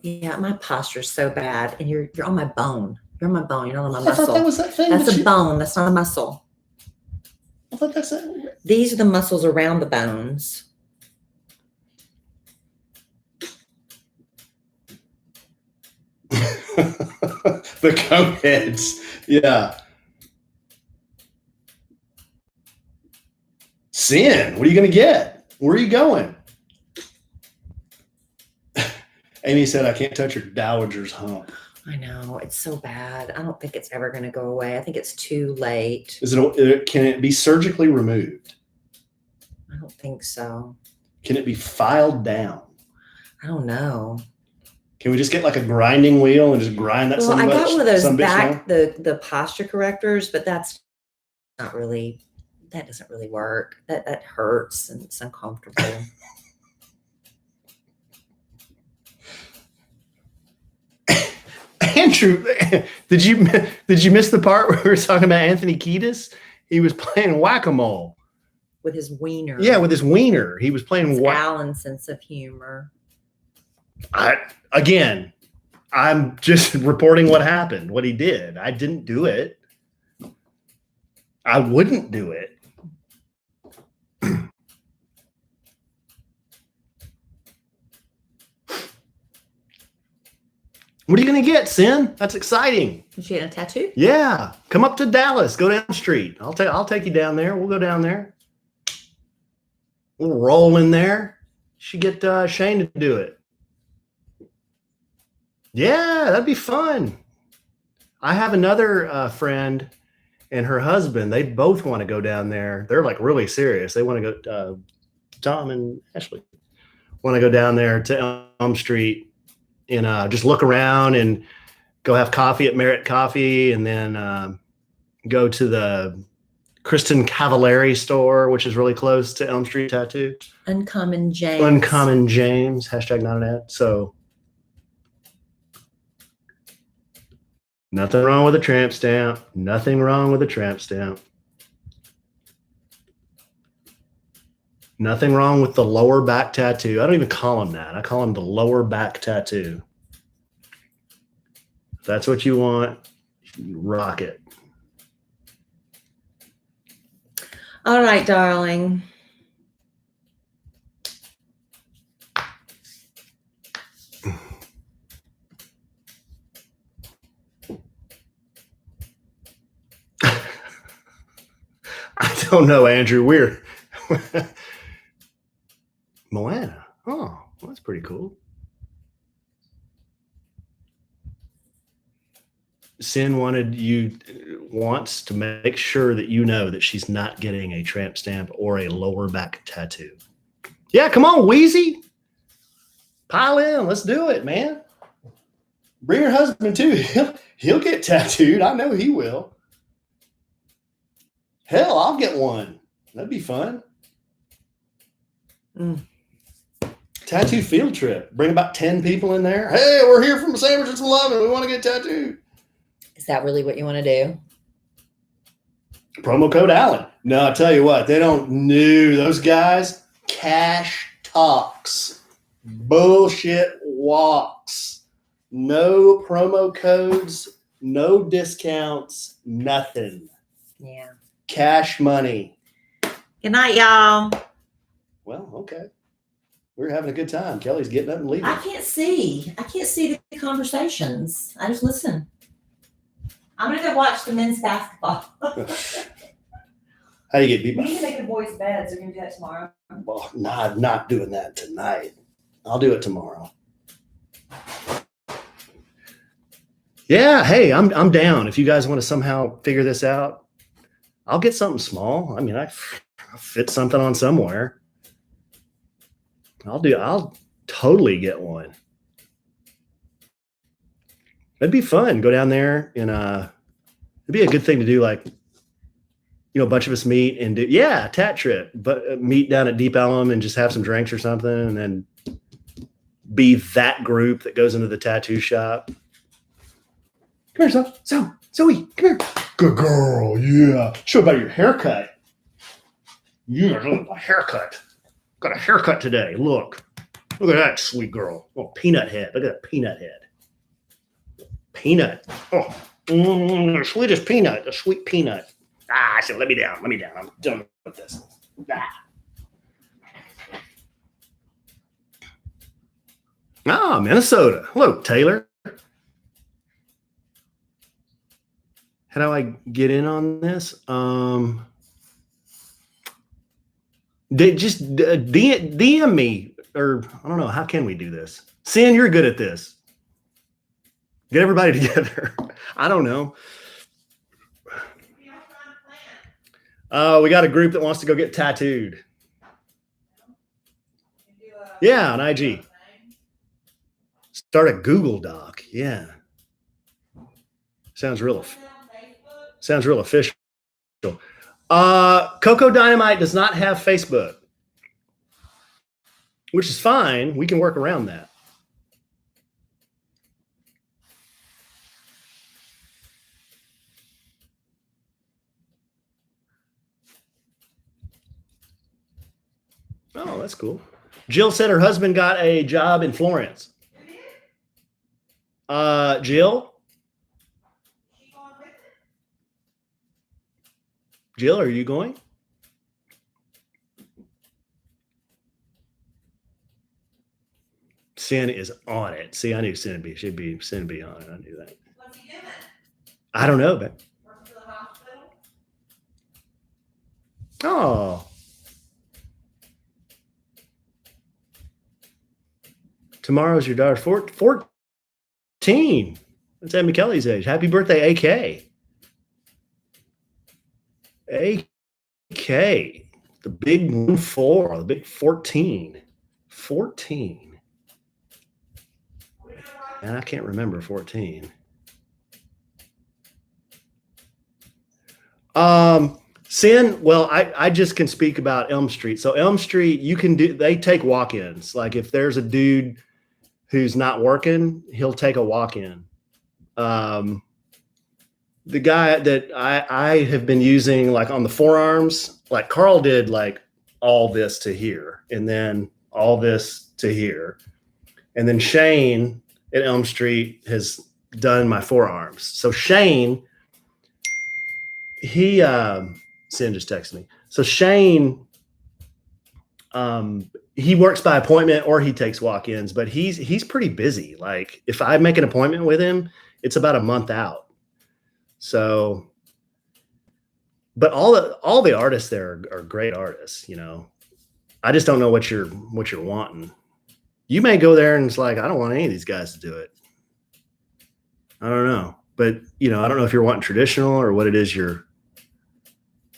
Yeah, my posture's so bad, and you're on my bone. You're on my bone. You're not on my muscle. That was that thing. That's a bone. That's not a muscle. I thought that's it. These are the muscles around the bones. The cone heads. Yeah. Sin, what are you going to get? Where are you going? Amy said, I can't touch your dowager's hump. I know. It's so bad. I don't think it's ever going to go away. I think it's too late. Can it be surgically removed? I don't think so. Can it be filed down? I don't know. Can we just get like a grinding wheel and just grind that? Well, I got one of those back, the posture correctors, but that's not really, that doesn't really work. That hurts and it's uncomfortable. Andrew, did you miss the part where we were talking about Anthony Kiedis? He was playing whack-a-mole with his wiener. Yeah, with his wiener. He was playing Alan's sense of humor. I'm just reporting what happened, what he did. I didn't do it. I wouldn't do it. What are you going to get, Sin? That's exciting. Is she getting a tattoo? Yeah. Come up to Dallas. Go down the street. I'll take you down there. We'll go down there. We'll roll in there. Should get Shane to do it. Yeah, that'd be fun. I have another friend and her husband. They both want to go down there. They're like really serious. They want to go. Tom and Ashley want to go down there to Elm Street and just look around and go have coffee at Merritt Coffee, and then go to the Kristen Cavallari store, which is really close to Elm Street Tattoo. Uncommon James. Uncommon James. # not an ad. So nothing wrong with a tramp stamp. Nothing wrong with a tramp stamp. Nothing wrong with the lower back tattoo. I don't even call him that. I call him the lower back tattoo. If that's what you want, you rock it. All right, darling. I don't know, Andrew. We're Moana. Oh, well, that's pretty cool. Sin wants to make sure that you know that she's not getting a tramp stamp or a lower back tattoo. Yeah, come on, Wheezy. Pile in. Let's do it, man. Bring your husband too. He'll get tattooed. I know he will. Hell, I'll get one. That'd be fun. Tattoo field trip. Bring about 10 people in there. Hey, we're here from Sandwiches and Lovin. We want to get tattooed. Is that really what you want to do? Promo code Allen. No, I tell you what, they don't know those guys. Cash talks. Bullshit walks. No promo codes, no discounts, nothing. Yeah. Cash money. Good night, y'all. Well, okay. We're having a good time. Kelly's getting up and leaving. I can't see the conversations. I just listen. I'm gonna go watch the men's basketball. How you get beat We by? need to make the boys' beds. We're gonna do that tomorrow. Well, not doing that tonight. I'll do it tomorrow. Yeah, hey, I'm down. If you guys want to somehow figure this out, I'll get something small. I mean, I'll fit something on somewhere. I'll totally get one. That'd be fun. Go down there and it'd be a good thing to do, like, a bunch of us meet and do a tat trip, but meet down at Deep Ellum and just have some drinks or something, and then be that group that goes into the tattoo shop. Come here, Zoe, come here. Good girl, yeah. Show about your haircut. Yeah, look at my haircut. Got a haircut today. Look at that sweet girl. Oh, peanut head. Look at that peanut head. Peanut. Oh, the sweetest peanut. The sweet peanut. Shit, let me down. I'm done with this. Minnesota. Hello, Taylor. How do I get in on this? Just DM me, or I don't know. How can we do this? Sin, you're good at this. Get everybody together. I don't know. We got a group that wants to go get tattooed. Yeah, on IG. Start a Google Doc. Yeah. Sounds real official. Coco Dynamite does not have Facebook, which is fine. We can work around that. Oh, that's cool. Jill said her husband got a job in Florence. Jill? Jill, are you going? Sin is on it. See, I knew Sin would be on it. I knew that. What's he doing? I don't know, but. Working for the hospital? Oh. Tomorrow's your daughter's 14. That's Emmy Kelly's age. Happy birthday, AK. AK. The big 1-4, the big 14. 14. And I can't remember 14. Sin, well, I just can speak about Elm Street. So Elm Street, they take walk-ins. Like if there's a dude who's not working, he'll take a walk-in. The guy that I have been using like on the forearms, like Carl did like all this to here and then all this to here. And then Shane at Elm Street has done my forearms. So Shane, Sin just texted me. So Shane, he works by appointment or he takes walk-ins, but he's pretty busy. Like if I make an appointment with him, it's about a month out. So, but all the artists there are great artists, you know. I just don't know what you're wanting. You may go there and it's like, I don't want any of these guys to do it. I don't know. But, you know, I don't know if you're wanting traditional or what it is you're.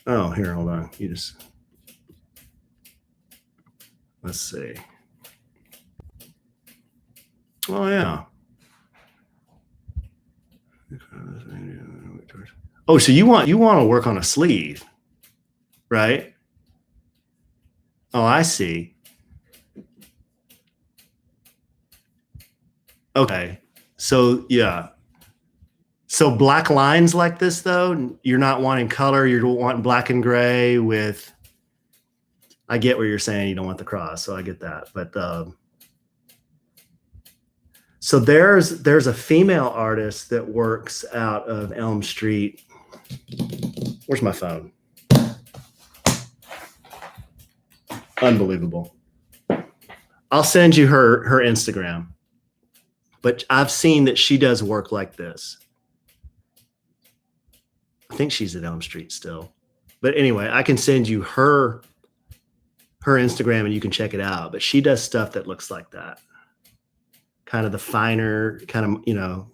Oh, here, hold on. Let's see. Oh, yeah. Oh, so you want to work on a sleeve, right? Oh, I see. Okay. So, yeah. So black lines like this, though, you're not wanting color. You're wanting black and gray with, I get what you're saying. You don't want the cross. So I get that. But so there's a female artist that works out of Elm Street. Where's my phone? Unbelievable. I'll send you her Instagram. But I've seen that she does work like this. I think she's at Elm Street still. But anyway, I can send you her Instagram and you can check it out. But she does stuff that looks like that. Kind of the finer, kind of, you know,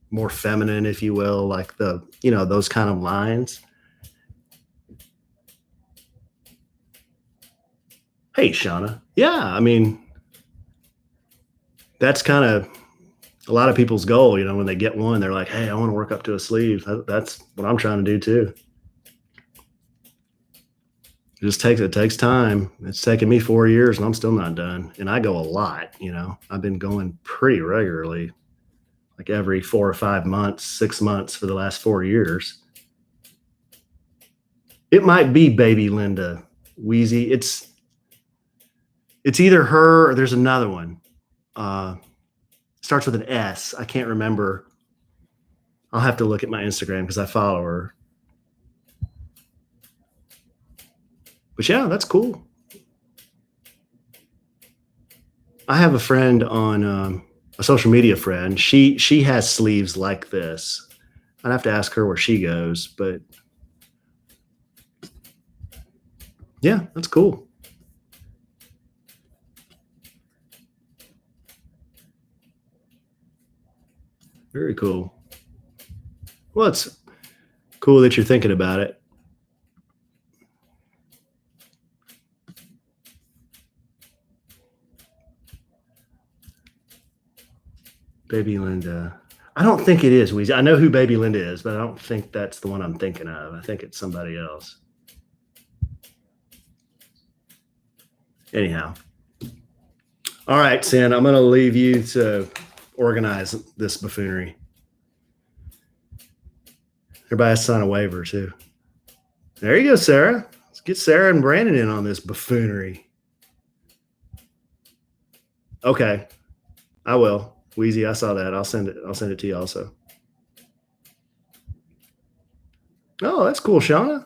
more feminine, if you will, like the, you know, those kind of lines. Hey, Shauna. Yeah, I mean, that's kind of a lot of people's goal, you know, when they get one, they're like, hey, I want to work up to a sleeve. That's what I'm trying to do too. It takes time. It's taken me 4 years and I'm still not done. And I go a lot, you know, I've been going pretty regularly, like every 4 or 5 months, 6 months for the last 4 years. It might be baby Linda Wheezy. It's either her or there's another one. Starts with an S. I can't remember. I'll have to look at my Instagram because I follow her. But yeah, that's cool. I have a friend on a social media friend. She has sleeves like this. I'd have to ask her where she goes, but yeah, that's cool. Very cool. Well, it's cool that you're thinking about it. Baby Linda. I don't think it is Weezy. I know who Baby Linda is, but I don't think that's the one I'm thinking of. I think it's somebody else. Anyhow. All right, Sin, I'm going to leave you to organize this buffoonery. Everybody has to sign a waiver, too. There you go, Sarah. Let's get Sarah and Brandon in on this buffoonery. Okay. I will. Wheezy, I saw that. I'll send it to you also. Oh, that's cool, Shauna.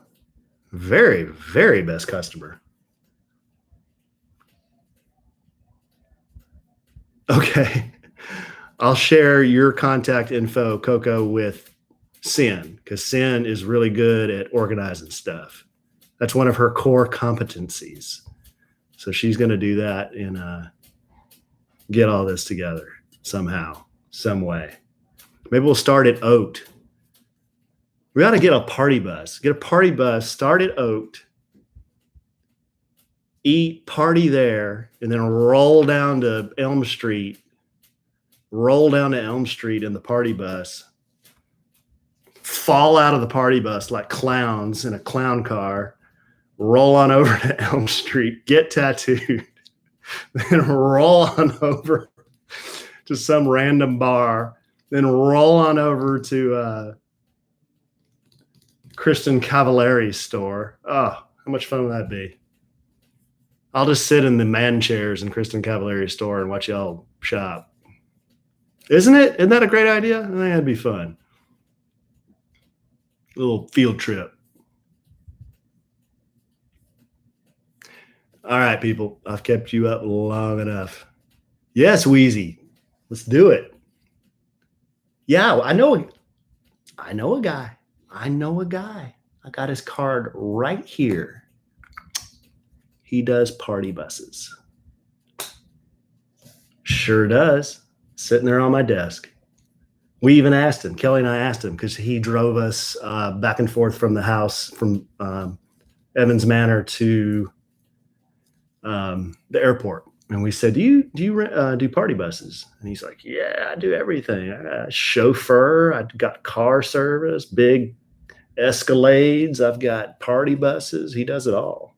Very, very best customer. Okay. I'll share your contact info, Coco, with Sin, because Sin is really good at organizing stuff. That's one of her core competencies. So she's going to do that and get all this together somehow, some way. Maybe we'll start at Oat. We ought to get a party bus. Get a party bus, start at Oat, eat, party there, and then roll down to Elm Street. Roll down to Elm Street in the party bus. Fall out of the party bus like clowns in a clown car. Roll on over to Elm Street. Get tattooed. Then roll on over to some random bar. Then roll on over to Kristen Cavallari's store. Oh, how much fun would that be? I'll just sit in the man chairs in Kristen Cavallari's store and watch y'all shop. Isn't it? Isn't that a great idea? I think that'd be fun. A little field trip. All right, people. I've kept you up long enough. Yes, Wheezy. Let's do it. Yeah, I know a guy. I got his card right here. He does party buses. Sure does. Sitting there on my desk. We even asked him. Kellie and I asked him because he drove us back and forth from the house from Evans Manor to the airport. And we said, do you do party buses? And he's like, yeah, I do everything. I got a chauffeur. I've got car service, big Escalades. I've got party buses. He does it all.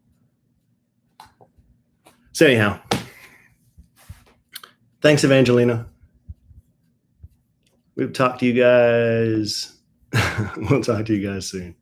So anyhow, thanks, Evangelina. We'll talk to you guys. We'll talk to you guys soon.